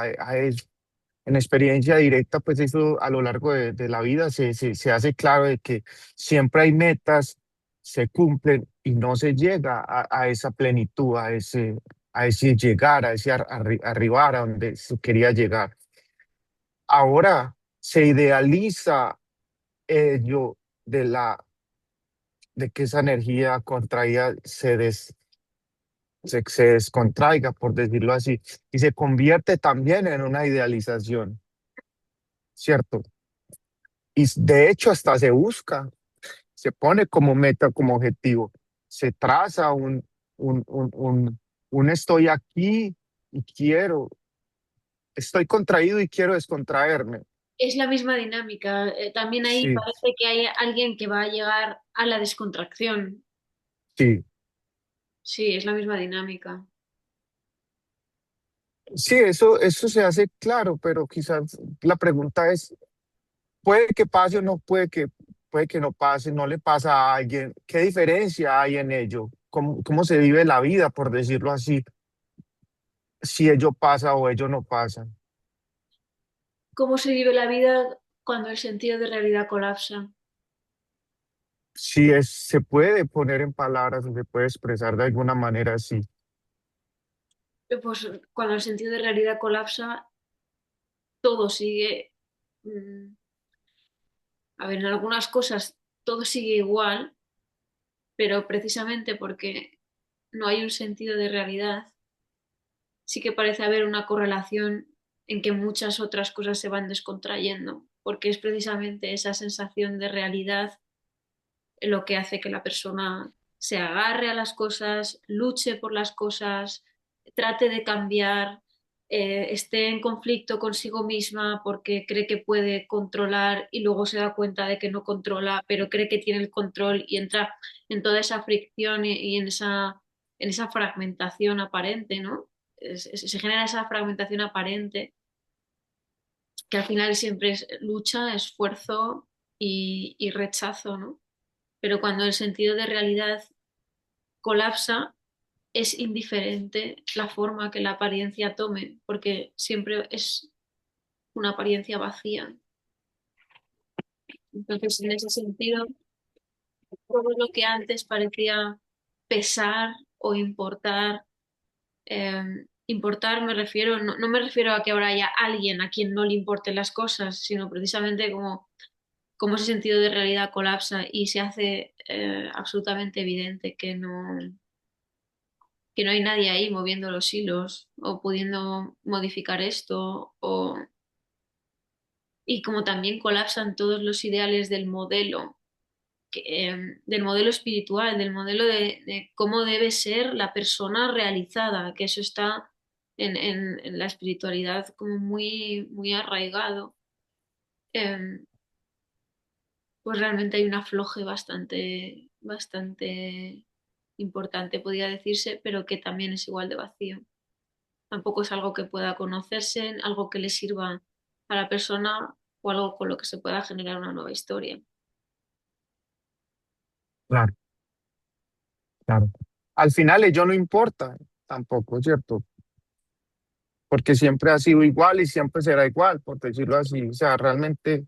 en experiencia directa, pues eso a lo largo de la vida se hace claro de que siempre hay metas, se cumplen y no se llega a esa plenitud, a ese llegar, a ese arribar a donde se quería llegar. Ahora se idealiza ello de que esa energía contraída se descontraiga, por decirlo así, y se convierte también en una idealización, ¿cierto? Y de hecho hasta se busca, se pone como meta, como objetivo, se traza un estoy aquí y estoy contraído y quiero descontraerme. Es la misma dinámica. También ahí Sí, parece que hay alguien que va a llegar a la descontracción. sí, Sí, es la misma dinámica. sí, eso se hace claro, pero quizás la pregunta es, puede que pase o no puede que no pase, no le pasa a alguien. ¿Qué diferencia hay en ello? ¿Cómo se vive la vida, por decirlo así, si ello pasa o ello no pasa? ¿Cómo se vive la vida cuando el sentido de realidad colapsa? Si se puede poner en palabras o se puede expresar de alguna manera así. Pues cuando el sentido de realidad colapsa, todo sigue. mm, A ver, en algunas cosas todo sigue igual, pero precisamente porque no hay un sentido de realidad, sí que parece haber una correlación en que muchas otras cosas se van descontrayendo, porque es precisamente esa sensación de realidad lo que hace que la persona se agarre a las cosas, luche por las cosas, trate de cambiar, esté en conflicto consigo misma porque cree que puede controlar y luego se da cuenta de que no controla, pero cree que tiene el control y entra en toda esa fricción y en esa fragmentación aparente, ¿no? Se genera esa fragmentación aparente que al final siempre es lucha, esfuerzo y rechazo, ¿no? Pero cuando el sentido de realidad colapsa, es indiferente la forma que la apariencia tome, porque siempre es una apariencia vacía. Entonces, en ese sentido, todo lo que antes parecía pesar o importar, importar me refiero, no me refiero a que ahora haya alguien a quien no le importen las cosas, sino precisamente como ese sentido de realidad colapsa y se hace absolutamente evidente que no hay nadie ahí moviendo los hilos o pudiendo modificar esto y como también colapsan todos los ideales del modelo espiritual, del modelo de cómo debe ser la persona realizada, que eso está en la espiritualidad como muy, muy arraigado. Eh, pues realmente hay un afloje bastante importante, podría decirse, pero que también es igual de vacío. Tampoco es algo que pueda conocerse, algo que le sirva a la persona o algo con lo que se pueda generar una nueva historia. Claro, claro. Al final ello no importa tampoco, ¿cierto? Porque siempre ha sido igual y siempre será igual, por decirlo así. O sea, realmente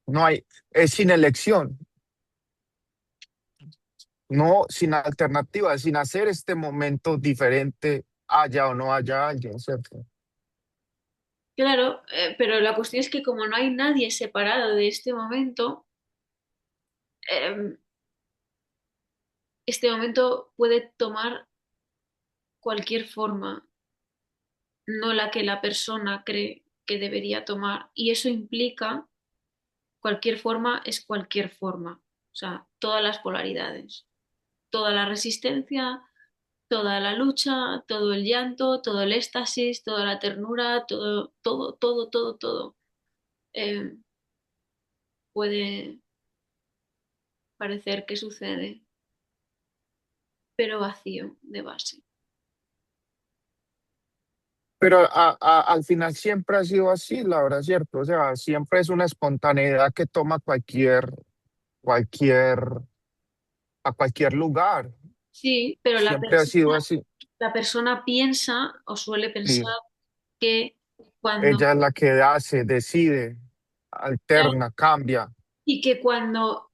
no hay, es sin elección, no sin alternativa, sin hacer este momento diferente, haya o no haya alguien, ¿cierto? Claro, pero la cuestión es que como no hay nadie separado de eh, este momento puede tomar cualquier forma, no la que la persona cree que debería tomar. Y eso implica cualquier forma es cualquier forma, o sea, todas las polaridades, toda la resistencia, toda la lucha, todo el llanto, todo el éxtasis, toda la ternura, todo eh, puede parecer que sucede, pero vacío de base. Pero al final siempre ha sido así, la verdad, ¿cierto? O sea, siempre es una espontaneidad que toma cualquier, a cualquier lugar. Sí, pero Siempre ha sido así. la persona piensa o suele pensar Sí, que cuando, ella es la que hace, decide, alterna, cambia. y que cuando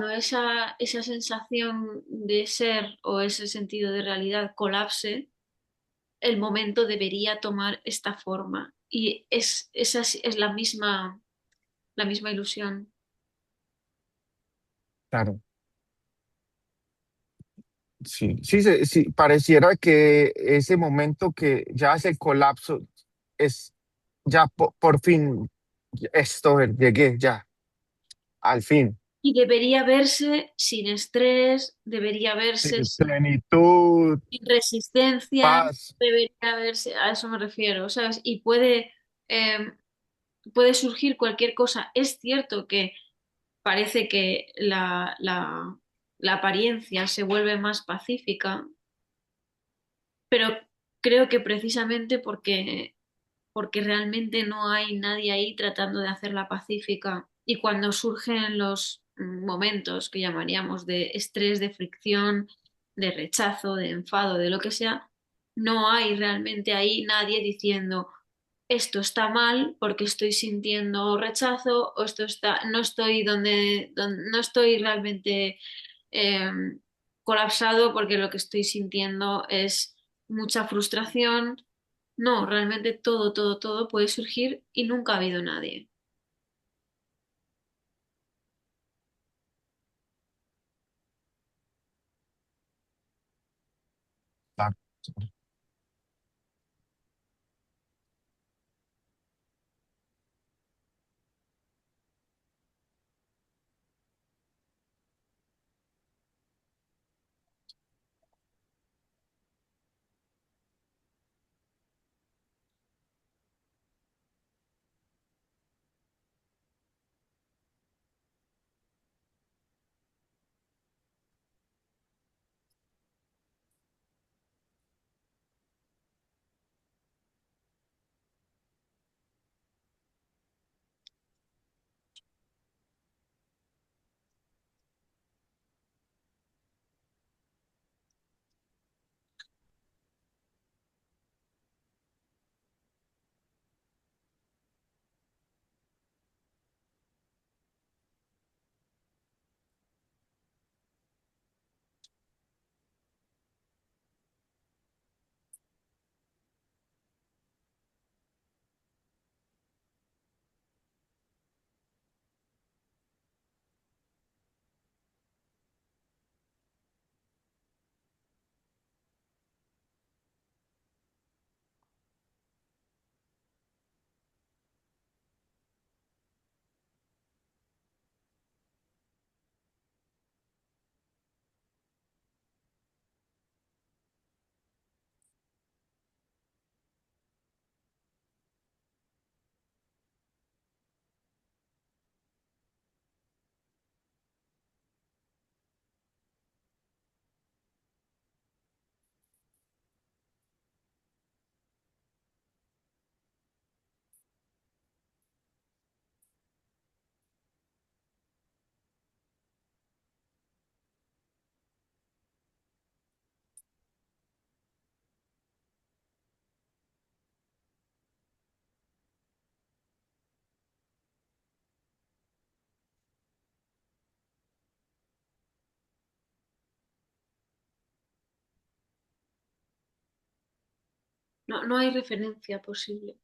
esa sensación de ser o ese sentido de realidad colapse, el momento debería tomar esta forma. Y esa es la misma ilusión. Claro. Sí, sí, sí, pareciera que ese momento que ya hace el colapso es ya por fin, esto, llegué ya, al fin. Y debería verse sin estrés, debería verse Plenitud, sin resistencia, paz, debería verse, a eso me refiero, ¿sabes? Y eh, puede surgir cualquier cosa. Es cierto que parece que la apariencia se vuelve más pacífica, pero creo que precisamente porque realmente no hay nadie ahí tratando de hacerla pacífica. Y cuando surgen los momentos que llamaríamos de estrés, de fricción, de rechazo, de enfado, de lo que sea, no hay realmente ahí nadie diciendo esto está mal porque estoy sintiendo rechazo o no estoy no estoy realmente eh, colapsado porque lo que estoy sintiendo es mucha frustración. No, realmente todo puede surgir y nunca ha habido nadie. claro. No, no hay referencia posible.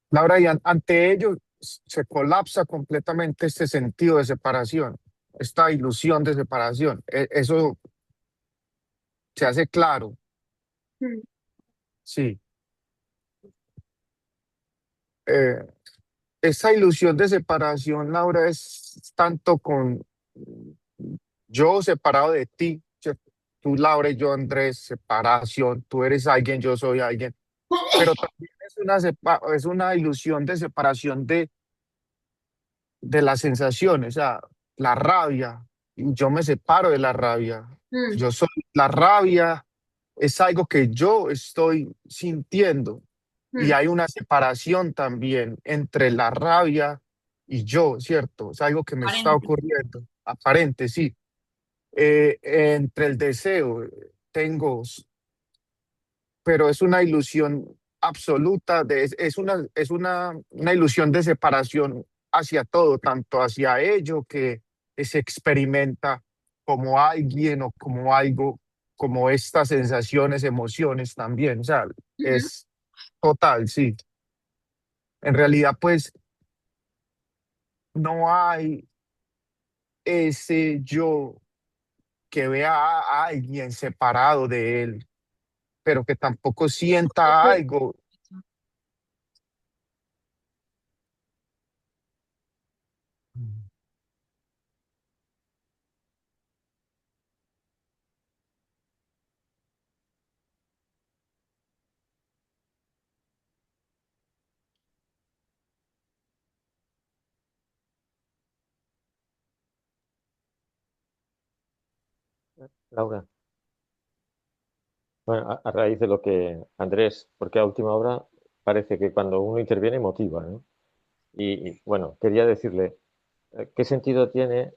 Laura, y ante ello se colapsa completamente este sentido de separación, esta ilusión de separación. Eso se hace claro, Mm, sí. Eh, Esa ilusión de separación, Laura, es tanto con yo separado de ti, ¿cierto? Tú, Laura, y yo, Andrés, separación. Tú eres alguien, yo soy alguien. Pero también es una ilusión de separación de las sensaciones, o sea, la rabia. Y yo me separo de la rabia. mm, Yo soy la rabia, es algo que yo estoy sintiendo. Y mm. hay una separación también entre la rabia y yo, ¿cierto? Es algo que me está Aparente. ocurriendo, aparente, sí. Entre el deseo, tengo, pero es una ilusión absoluta, es una ilusión de separación hacia todo, tanto hacia ello que se experimenta como alguien o como algo, como estas sensaciones, emociones también. O sea, Ujú. es total, sí. En realidad, pues no hay ese yo que vea a alguien separado de él, pero que tampoco sienta Eso- algo. Laura, bueno, a raíz de lo que Andrés, porque a última hora parece que cuando uno interviene motiva, ¿no? Bueno, quería decirle, ¿qué sentido tiene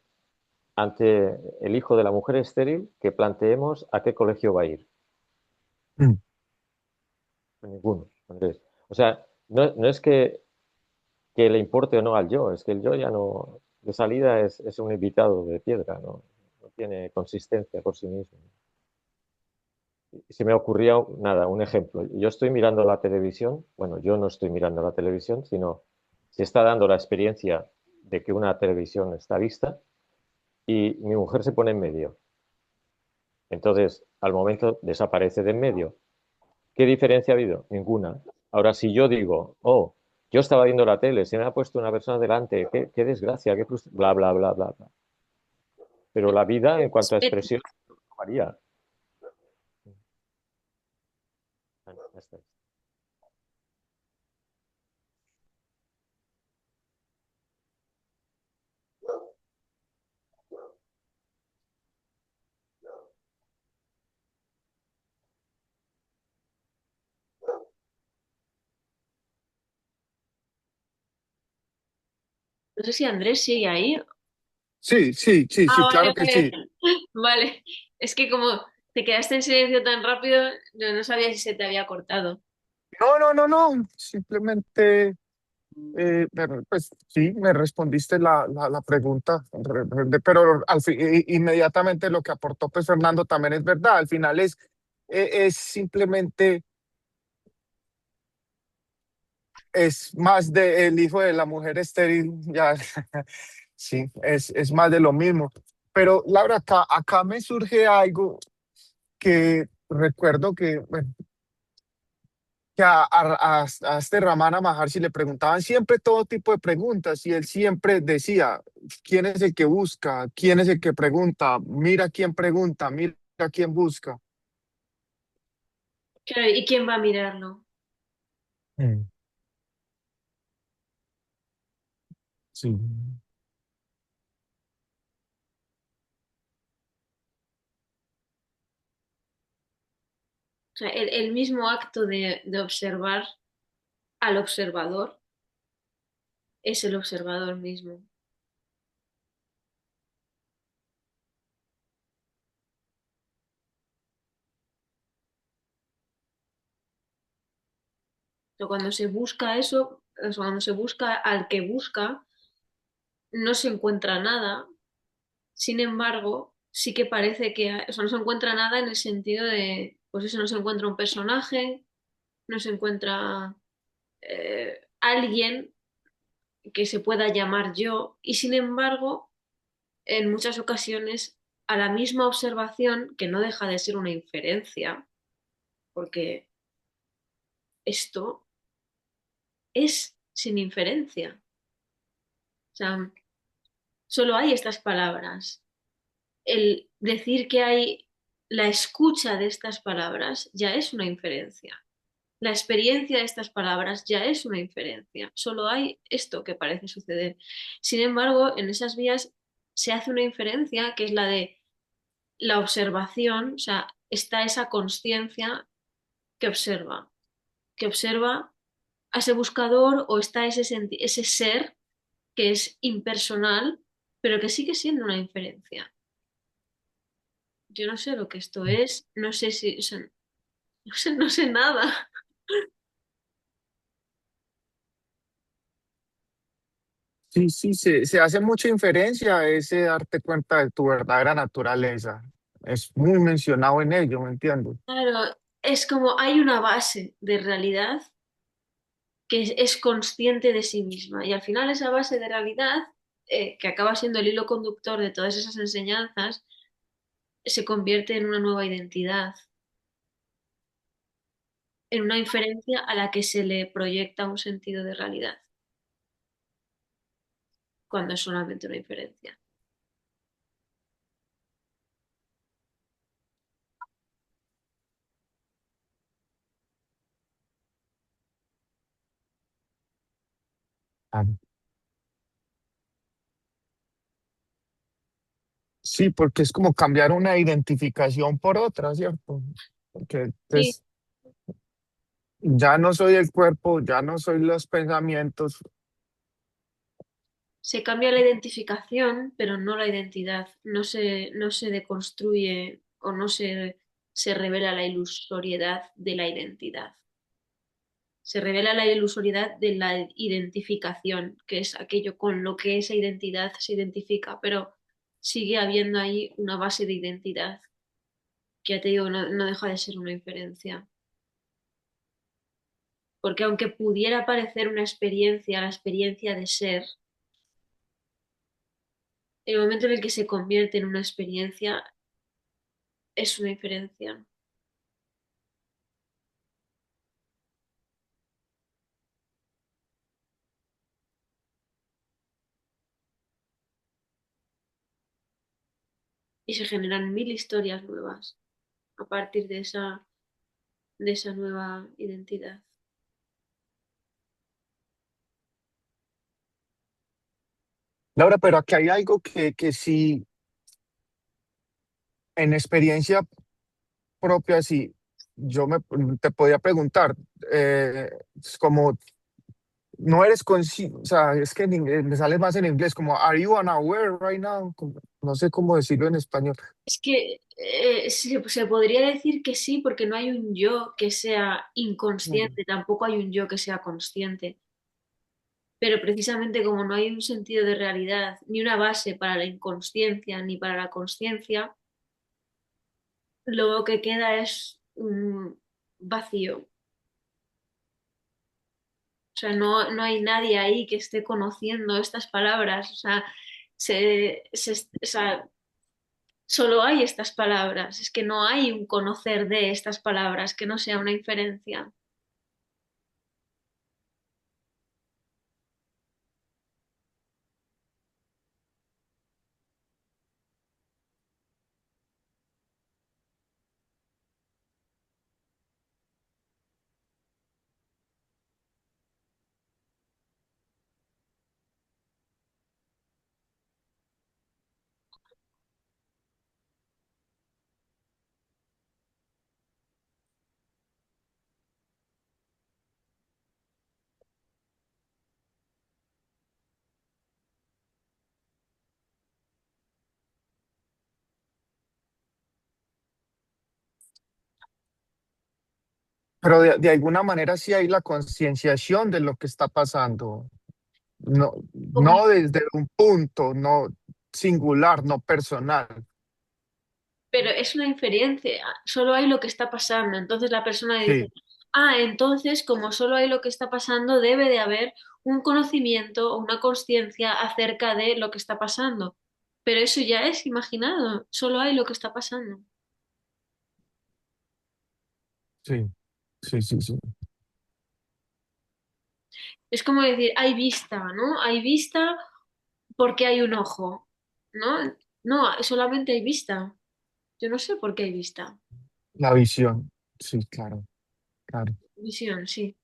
ante el hijo de la mujer estéril que planteemos a qué colegio va a ir? Mm. Ninguno, Andrés. O sea, no es que le importe o no al yo, es que el yo ya no, de salida es un invitado de piedra, ¿no? No tiene consistencia por sí mismo. Se me ocurría, nada, un ejemplo. Yo estoy mirando la televisión, bueno, yo no estoy mirando la televisión, sino se está dando la experiencia de que una televisión está vista y mi mujer se pone en medio. Entonces, al momento desaparece de en medio. ¿Qué diferencia ha habido? Ninguna. Ahora, si yo digo, oh, yo estaba viendo la tele, se me ha puesto una persona delante, qué desgracia, bla, bla, bla, bla, bla. Pero la vida, en cuanto a Respeto. expresión, no varía. Bueno, ya está. No sé si Andrés sigue ahí. Sí, sí, sí, Ah, sí, vale, claro que vale. sí. Vale. Es que como te quedaste en silencio tan rápido, no sabía si se te había cortado. No, no, no, no, simplemente, pues sí, me respondiste la pregunta, pero inmediatamente lo que aportó pues Fernando también es verdad, al final es simplemente, es más de el hijo de la mujer estéril, ya, sí, es más de lo mismo. Pero Laura, acá me surge algo que recuerdo que, bueno, que a este Ramana Maharshi le preguntaban siempre todo tipo de preguntas y él siempre decía, ¿quién es el que busca? ¿Quién es el que pregunta, mira quién busca. Claro, ¿y quién va a mirarlo? Mm. Sí. O sea, el mismo acto de observar al observador es el observador mismo. Pero cuando se busca eso, o sea, cuando se busca al que busca, no se encuentra nada. Sin embargo, sí que parece que, o sea, no se encuentra nada en el sentido de, pues eso, no se encuentra un personaje, no se encuentra alguien que se pueda llamar yo, y sin embargo, en muchas ocasiones, a la misma observación, que no deja de ser una inferencia, porque esto es sin inferencia. O sea, solo hay estas palabras. El decir que hay la escucha de estas palabras ya es una inferencia. La experiencia de estas palabras ya es una inferencia. Solo hay esto que parece suceder. Sin embargo, en esas vías se hace una inferencia que es la de la observación, o sea, está esa conciencia que observa a ese buscador o está ese ser que es impersonal, pero que sigue siendo una inferencia. Yo no sé lo que esto es, no sé si, o sea, no sé nada. Sí, sí, se hace mucha inferencia a ese darte cuenta de tu verdadera naturaleza. Es muy mencionado en ello, ¿me entiendes? Claro, es como hay una base de realidad que es consciente de sí misma y al final esa base de realidad, que acaba siendo el hilo conductor de todas esas enseñanzas, se convierte en una nueva identidad, en una inferencia a la que se le proyecta un sentido de realidad, cuando es solamente una inferencia. Ah, sí, porque es como cambiar una identificación por otra, ¿cierto? Porque Sí, pues, ya no soy el cuerpo, ya no soy los pensamientos. se cambia la identificación, pero no la identidad. No se deconstruye o se revela la ilusoriedad de la identidad. Se revela la ilusoriedad de la identificación, que es aquello con lo que esa identidad se identifica, pero sigue habiendo ahí una base de identidad, que ya te digo, no deja de ser una inferencia. Porque aunque pudiera parecer una experiencia, la experiencia de ser, el momento en el que se convierte en una experiencia es una inferencia. Y se generan mil historias nuevas a partir de esa nueva identidad. Laura, pero aquí hay algo que sí, en experiencia propia, sí, te podía preguntar, es como, no eres consciente, o sea, es que me sale más en inglés, como, ¿are you unaware right now? No sé cómo decirlo en español. Es que se podría decir que sí, porque no hay un yo que sea Ujú. inconsciente, tampoco hay un yo que sea consciente. Pero precisamente como no hay un sentido de realidad, ni una base para la inconsciencia, ni para la consciencia, lo que queda es un vacío. O sea, no hay nadie ahí que esté conociendo estas palabras. O sea, o sea, solo hay estas palabras. Es que no hay un conocer de estas palabras que no sea una inferencia. pero de alguna manera sí hay la concienciación de lo que está pasando. No, Como- no desde un punto, no singular, no personal. pero es una inferencia, solo hay lo que está pasando. Entonces la persona dice, Sí, ah, entonces como solo hay lo que está pasando, debe de haber un conocimiento o una conciencia acerca de lo que está pasando. Pero eso ya es imaginado, solo hay lo que está pasando. sí, sí, sí, sí. Es como decir, hay vista, ¿no? Hay vista porque hay un ojo, ¿no? No, solamente hay vista. Yo no sé por qué hay vista. La visión. Sí, claro, claro. Visión, sí.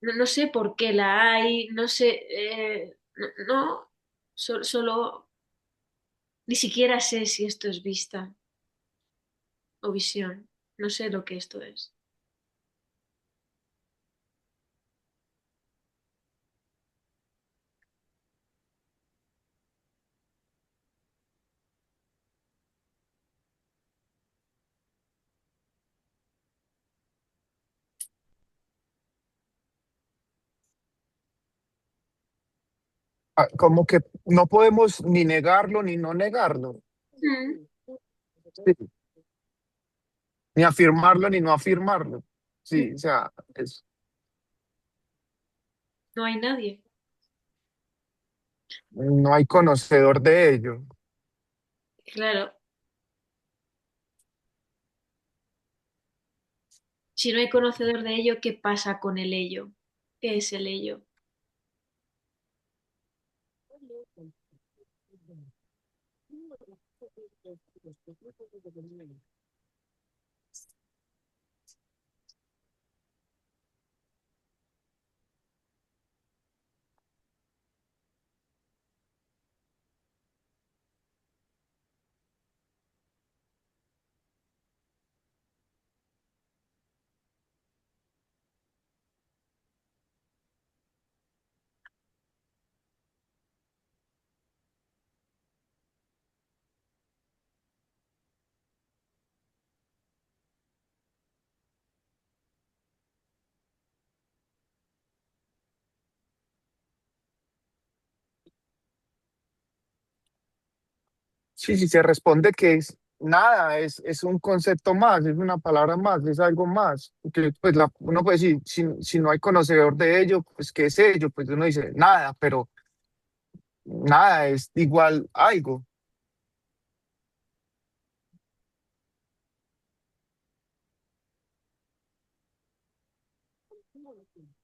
No, no sé por qué la hay, no sé, no, solo, ni siquiera sé si esto es vista o visión. No sé lo que esto es. Ah, como que no podemos ni negarlo ni no negarlo. Mm, Sí, ni afirmarlo ni no afirmarlo. Sí, o sea, no hay nadie. no hay conocedor de ello. Claro, si no hay conocedor de ello, ¿qué pasa con el ello? ¿Qué es el ello? Sí, sí, se responde que es nada, es un concepto más, es una palabra más, es algo más. Que, pues uno puede decir, si no hay conocedor de ello, pues ¿qué es ello? Pues uno dice nada, pero nada es igual algo.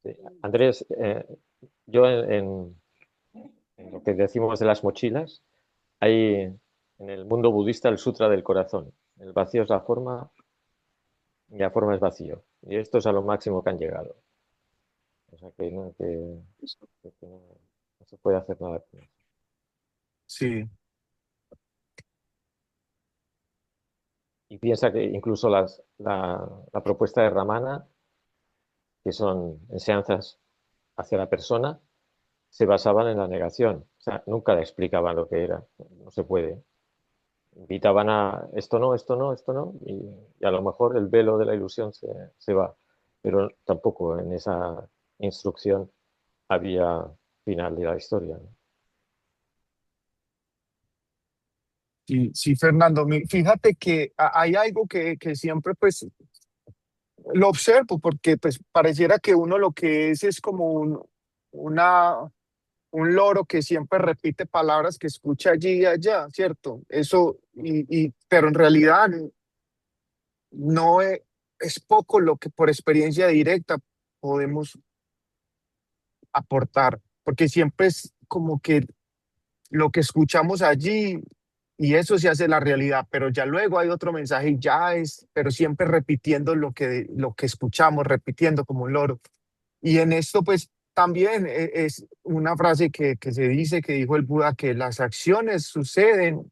Sí. Andrés, yo en lo que decimos de las mochilas, hay en el mundo budista el Sutra del Corazón. El vacío es la forma y la forma es vacío. Y esto es a lo máximo que han llegado. O sea que que no se puede hacer nada con eso. Sí, Y piensa que incluso la propuesta de Ramana, que son enseñanzas hacia la persona, se basaban en la negación. O sea, nunca le explicaban lo que era. No se puede. Invitaban a esto no, esto no, esto no, y a lo mejor el velo de la ilusión se va. Pero tampoco en esa instrucción había final de la historia, ¿no? sí, sí, Fernando, fíjate que hay algo que siempre pues lo observo porque pues pareciera que uno lo que es como una, un loro que siempre repite palabras que escucha allí y allá, ¿cierto? Eso, pero en realidad no es poco lo que por experiencia directa podemos aportar, porque siempre es como que lo que escuchamos allí y eso se hace la realidad, pero ya luego hay otro mensaje y ya es, pero siempre repitiendo lo que escuchamos, repitiendo como un loro. Y en esto pues también es una frase que se dice, que dijo el Buda, que las acciones suceden,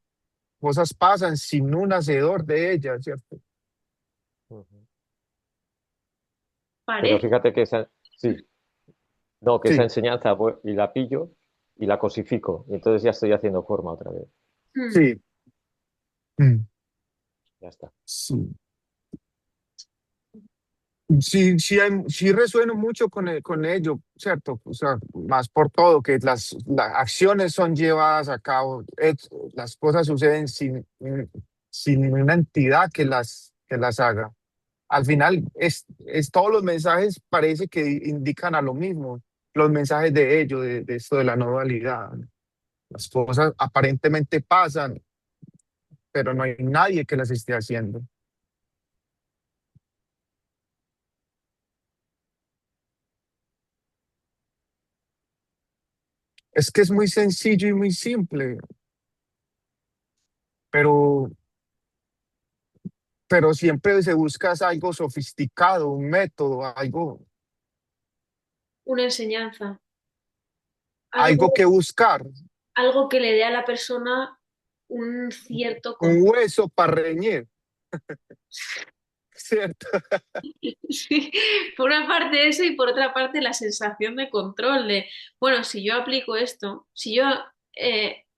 cosas pasan sin un hacedor de ellas, ¿cierto? Ujú. Pero Parece. fíjate que esa, sí, no, que esa Sí, enseñanza y la pillo y la cosifico, y entonces ya estoy haciendo forma otra vez. Mm, sí, mm, Ya está. sí. Sí, sí, sí resueno mucho con ello, ¿cierto? O sea, más por todo, que las acciones son llevadas a cabo, las cosas suceden sin una entidad que las haga. Al final, todos los mensajes parece que indican a lo mismo, los mensajes de ello, de esto de la no dualidad. Las cosas aparentemente pasan, pero no hay nadie que las esté haciendo. Es que es muy sencillo y muy simple, pero siempre se busca es algo sofisticado, un método, Una enseñanza, algo algo, que buscar, algo que le dé a la persona un cierto un control. hueso para reñir, ¿cierto? Sí, por una parte eso y por otra parte la sensación de control de, bueno, si yo aplico esto, si yo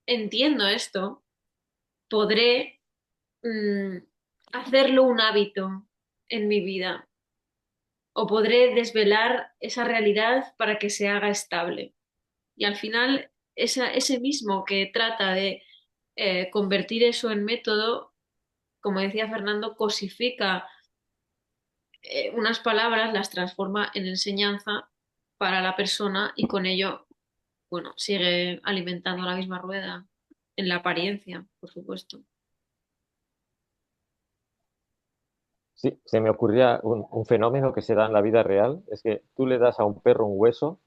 entiendo esto, podré mm, hacerlo un hábito en mi vida o podré desvelar esa realidad para que se haga estable. Y al final, ese mismo que trata de convertir eso en método, como decía Fernando, cosifica unas palabras, las transforma en enseñanza para la persona y con ello, bueno, sigue alimentando la misma rueda en la apariencia, por supuesto. Sí, se me ocurría un fenómeno que se da en la vida real, es que tú le das a un perro un hueso,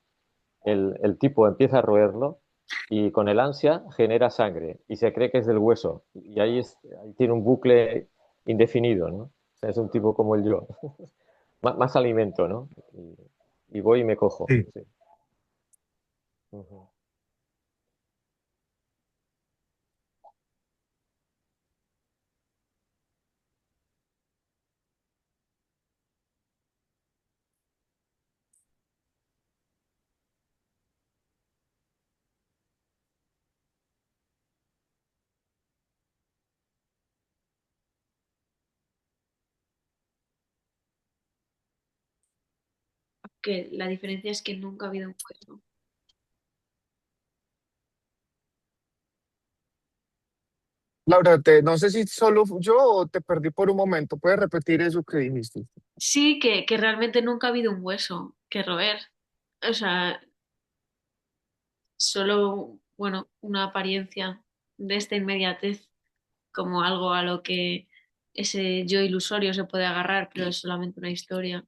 el tipo empieza a roerlo y con el ansia genera sangre y se cree que es del hueso. Y ahí tiene un bucle indefinido, ¿no? O sea, es un tipo como el yo. Más alimento, ¿no? Y voy y me cojo. Sí. Sí. Ujú. Que la diferencia es que nunca ha habido un hueso. Laura, no sé si solo yo o te perdí por un momento. ¿Puedes repetir eso que dijiste? Sí, que realmente nunca ha habido un hueso que roer. O sea, solo, bueno, una apariencia de esta inmediatez como algo a lo que ese yo ilusorio se puede agarrar, pero es solamente una historia.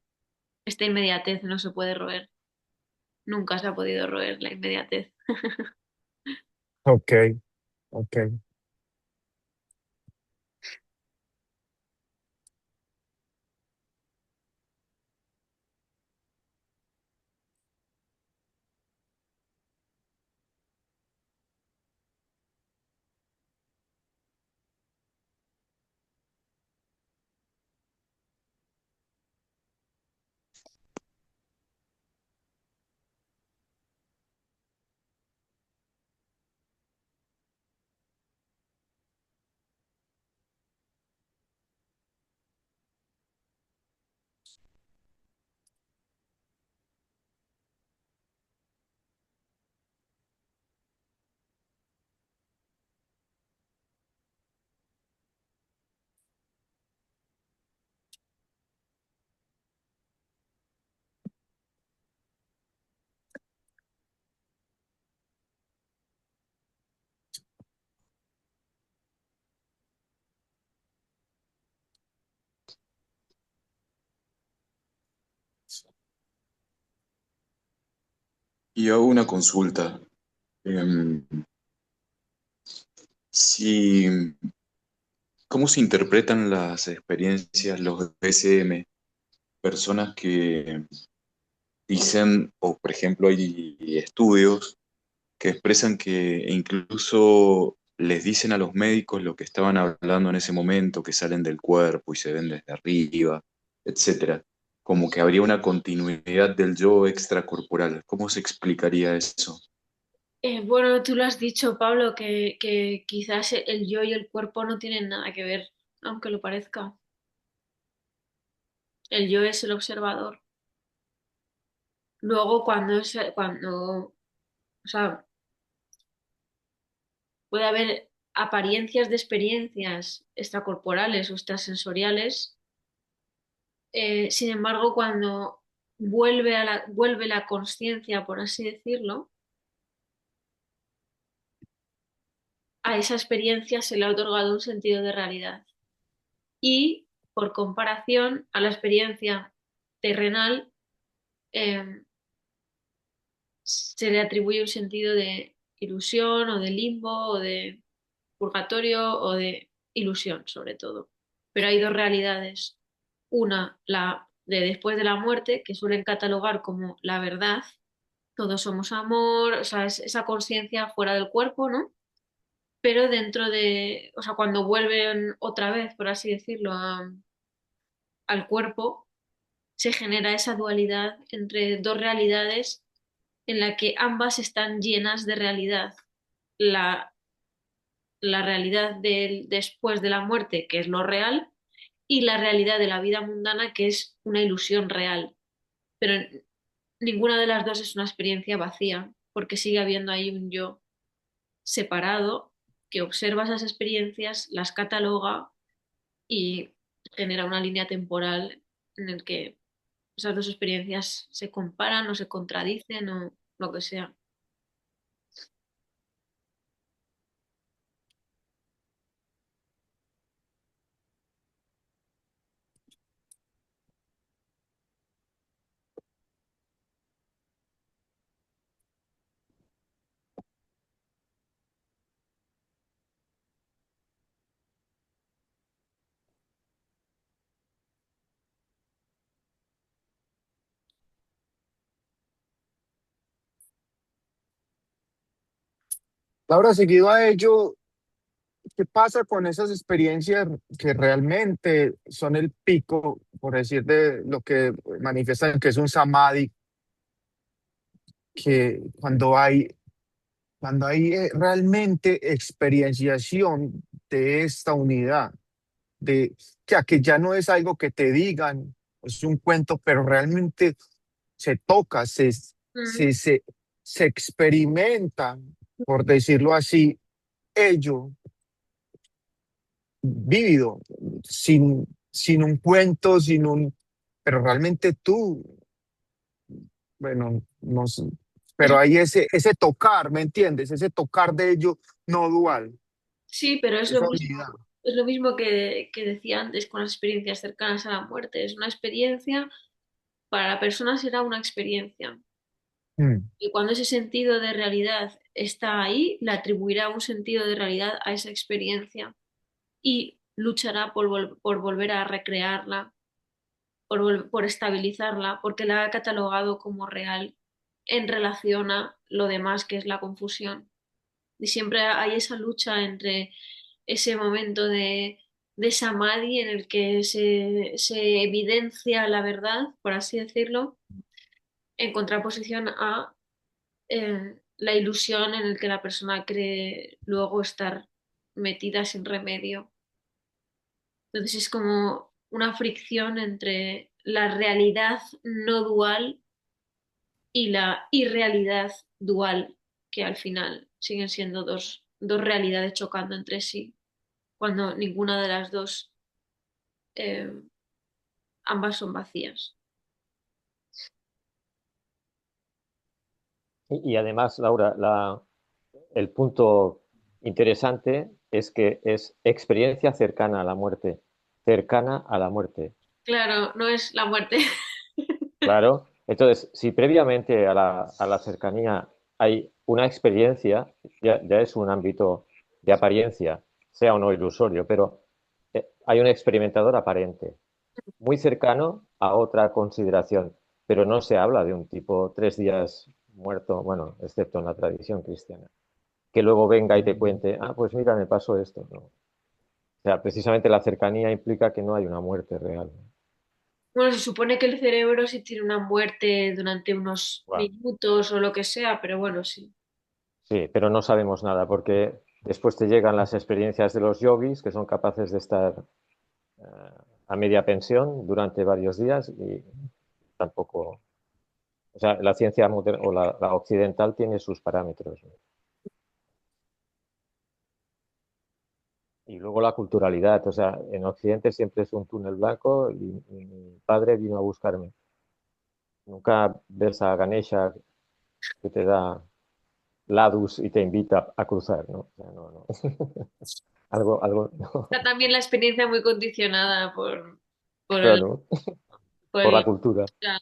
Esta inmediatez no se puede roer. Nunca se ha podido roer la inmediatez. Ok, ok. Y hago una consulta. Em, si, ¿Cómo se interpretan las experiencias, los BCM? Personas que dicen, o por ejemplo hay estudios que expresan que incluso les dicen a los médicos lo que estaban hablando en ese momento, que salen del cuerpo y se ven desde arriba, etcétera. Como que habría una continuidad del yo extracorporal. ¿Cómo se explicaría eso? Bueno, tú lo has dicho, Pablo, que quizás el yo y el cuerpo no tienen nada que ver, aunque lo parezca. El yo es el observador. Luego, o sea, puede haber apariencias de experiencias extracorporales o extrasensoriales. Sin embargo, cuando vuelve la conciencia, por así decirlo, a esa experiencia se le ha otorgado un sentido de realidad. Y por comparación a la experiencia terrenal, eh, se le atribuye un sentido de ilusión o de limbo o de purgatorio o de ilusión, sobre todo. Pero hay dos realidades. Una, la de después de la muerte, que suelen catalogar como la verdad. Todos somos amor, o sea, es esa conciencia fuera del cuerpo, ¿no? Pero dentro de, o sea, cuando vuelven otra vez, por así decirlo, al cuerpo, se genera esa dualidad entre dos realidades en la que ambas están llenas de realidad. La, la realidad del después de la muerte, que es lo real, y la realidad de la vida mundana, que es una ilusión real. Pero ninguna de las dos es una experiencia vacía, porque sigue habiendo ahí un yo separado que observa esas experiencias, las cataloga y genera una línea temporal en el que esas dos experiencias se comparan o se contradicen o lo que sea. Laura, seguido a ello, ¿qué pasa con esas experiencias que realmente son el pico, por decir, de lo que manifiestan que es un samadhi, que cuando hay realmente experienciación de esta unidad, de que ya no es algo que te digan, es un cuento, pero realmente se toca, Mm. se, se, se experimenta, por decirlo así, ello vívido, sin un cuento, pero realmente tú, bueno, no sé, Es- pero hay ese tocar, ¿me entiendes? Ese tocar de ello no dual, sí, pero esa unidad. es lo mismo que decía antes con las experiencias cercanas a la muerte. Es una experiencia, para la persona será una experiencia. Mm. Y cuando ese sentido de realidad está ahí, le atribuirá un sentido de realidad a esa experiencia y luchará por volver a recrearla, por estabilizarla, porque la ha catalogado como real en relación a lo demás que es la confusión. Y siempre hay esa lucha entre ese momento de samadhi en el que se evidencia la verdad, por así decirlo, en contraposición a la ilusión en el que la persona cree luego estar metida sin remedio. Entonces es como una fricción entre la realidad no dual y la irrealidad dual, que al final siguen siendo dos realidades chocando entre sí, cuando ninguna de las dos, eh, ambas son vacías. Y además, Laura, el punto interesante es que es experiencia cercana a la muerte, cercana a la muerte. Claro, no es la muerte. Claro. Entonces, si previamente a la cercanía hay una experiencia, ya es un ámbito de apariencia, sea o no ilusorio, pero hay un experimentador aparente, muy cercano a otra consideración, pero no se habla de un tipo 3 días muerto, bueno, excepto en la tradición cristiana, que luego venga y te cuente, ah, pues mira, me pasó esto, ¿no? O sea, precisamente la cercanía implica que no hay una muerte real. Bueno, se supone que el cerebro sí tiene una muerte durante unos Wow. minutos o lo que sea, pero bueno, sí. Sí, pero no sabemos nada porque después te llegan las experiencias de los yogis que son capaces de estar a media pensión durante varios días y tampoco, o sea, la ciencia moderna o la occidental tiene sus parámetros, ¿no? Y luego la culturalidad, o sea, en Occidente siempre es un túnel blanco y mi padre vino a buscarme. Nunca ves a Ganesha que te da ladus y te invita a cruzar, ¿no? O sea, no, no. Algo, no. Está también la experiencia muy condicionada por el, Claro, por por la el- cultura. la-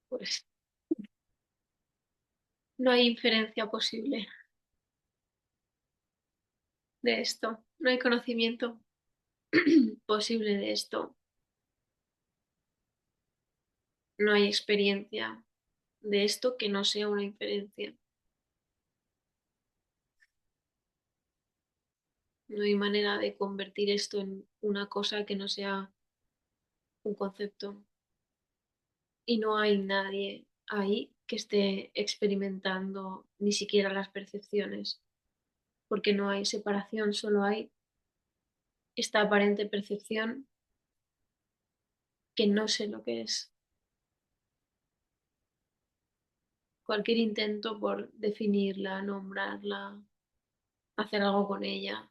pues no hay inferencia posible de esto, no hay conocimiento posible de esto, no hay experiencia de esto que no sea una inferencia, no hay manera de convertir esto en una cosa que no sea un concepto y no hay nadie ahí que esté experimentando ni siquiera las percepciones, porque no hay separación, solo hay esta aparente percepción que no sé lo que es. Cualquier intento por definirla, nombrarla, hacer algo con ella,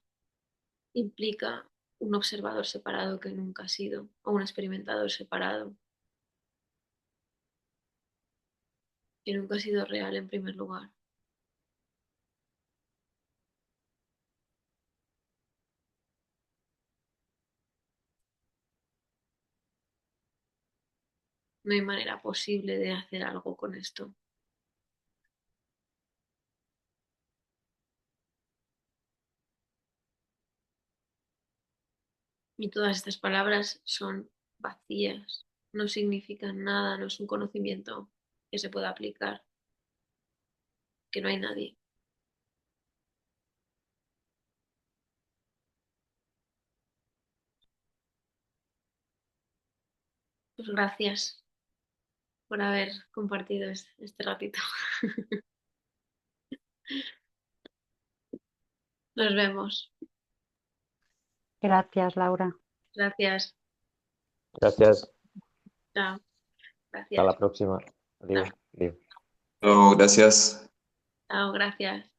implica un observador separado que nunca ha sido, o un experimentador separado que nunca ha sido real en primer lugar. No hay manera posible de hacer algo con esto. Y todas estas palabras son vacías, no significan nada, no es un conocimiento que se pueda aplicar, que no hay nadie. Pues gracias por haber compartido este ratito. Nos vemos. Gracias, Laura. Gracias. Gracias. Chao. Hasta la Gracias. próxima. Chao. Adiós. Adiós. No, gracias. Chao. Gracias.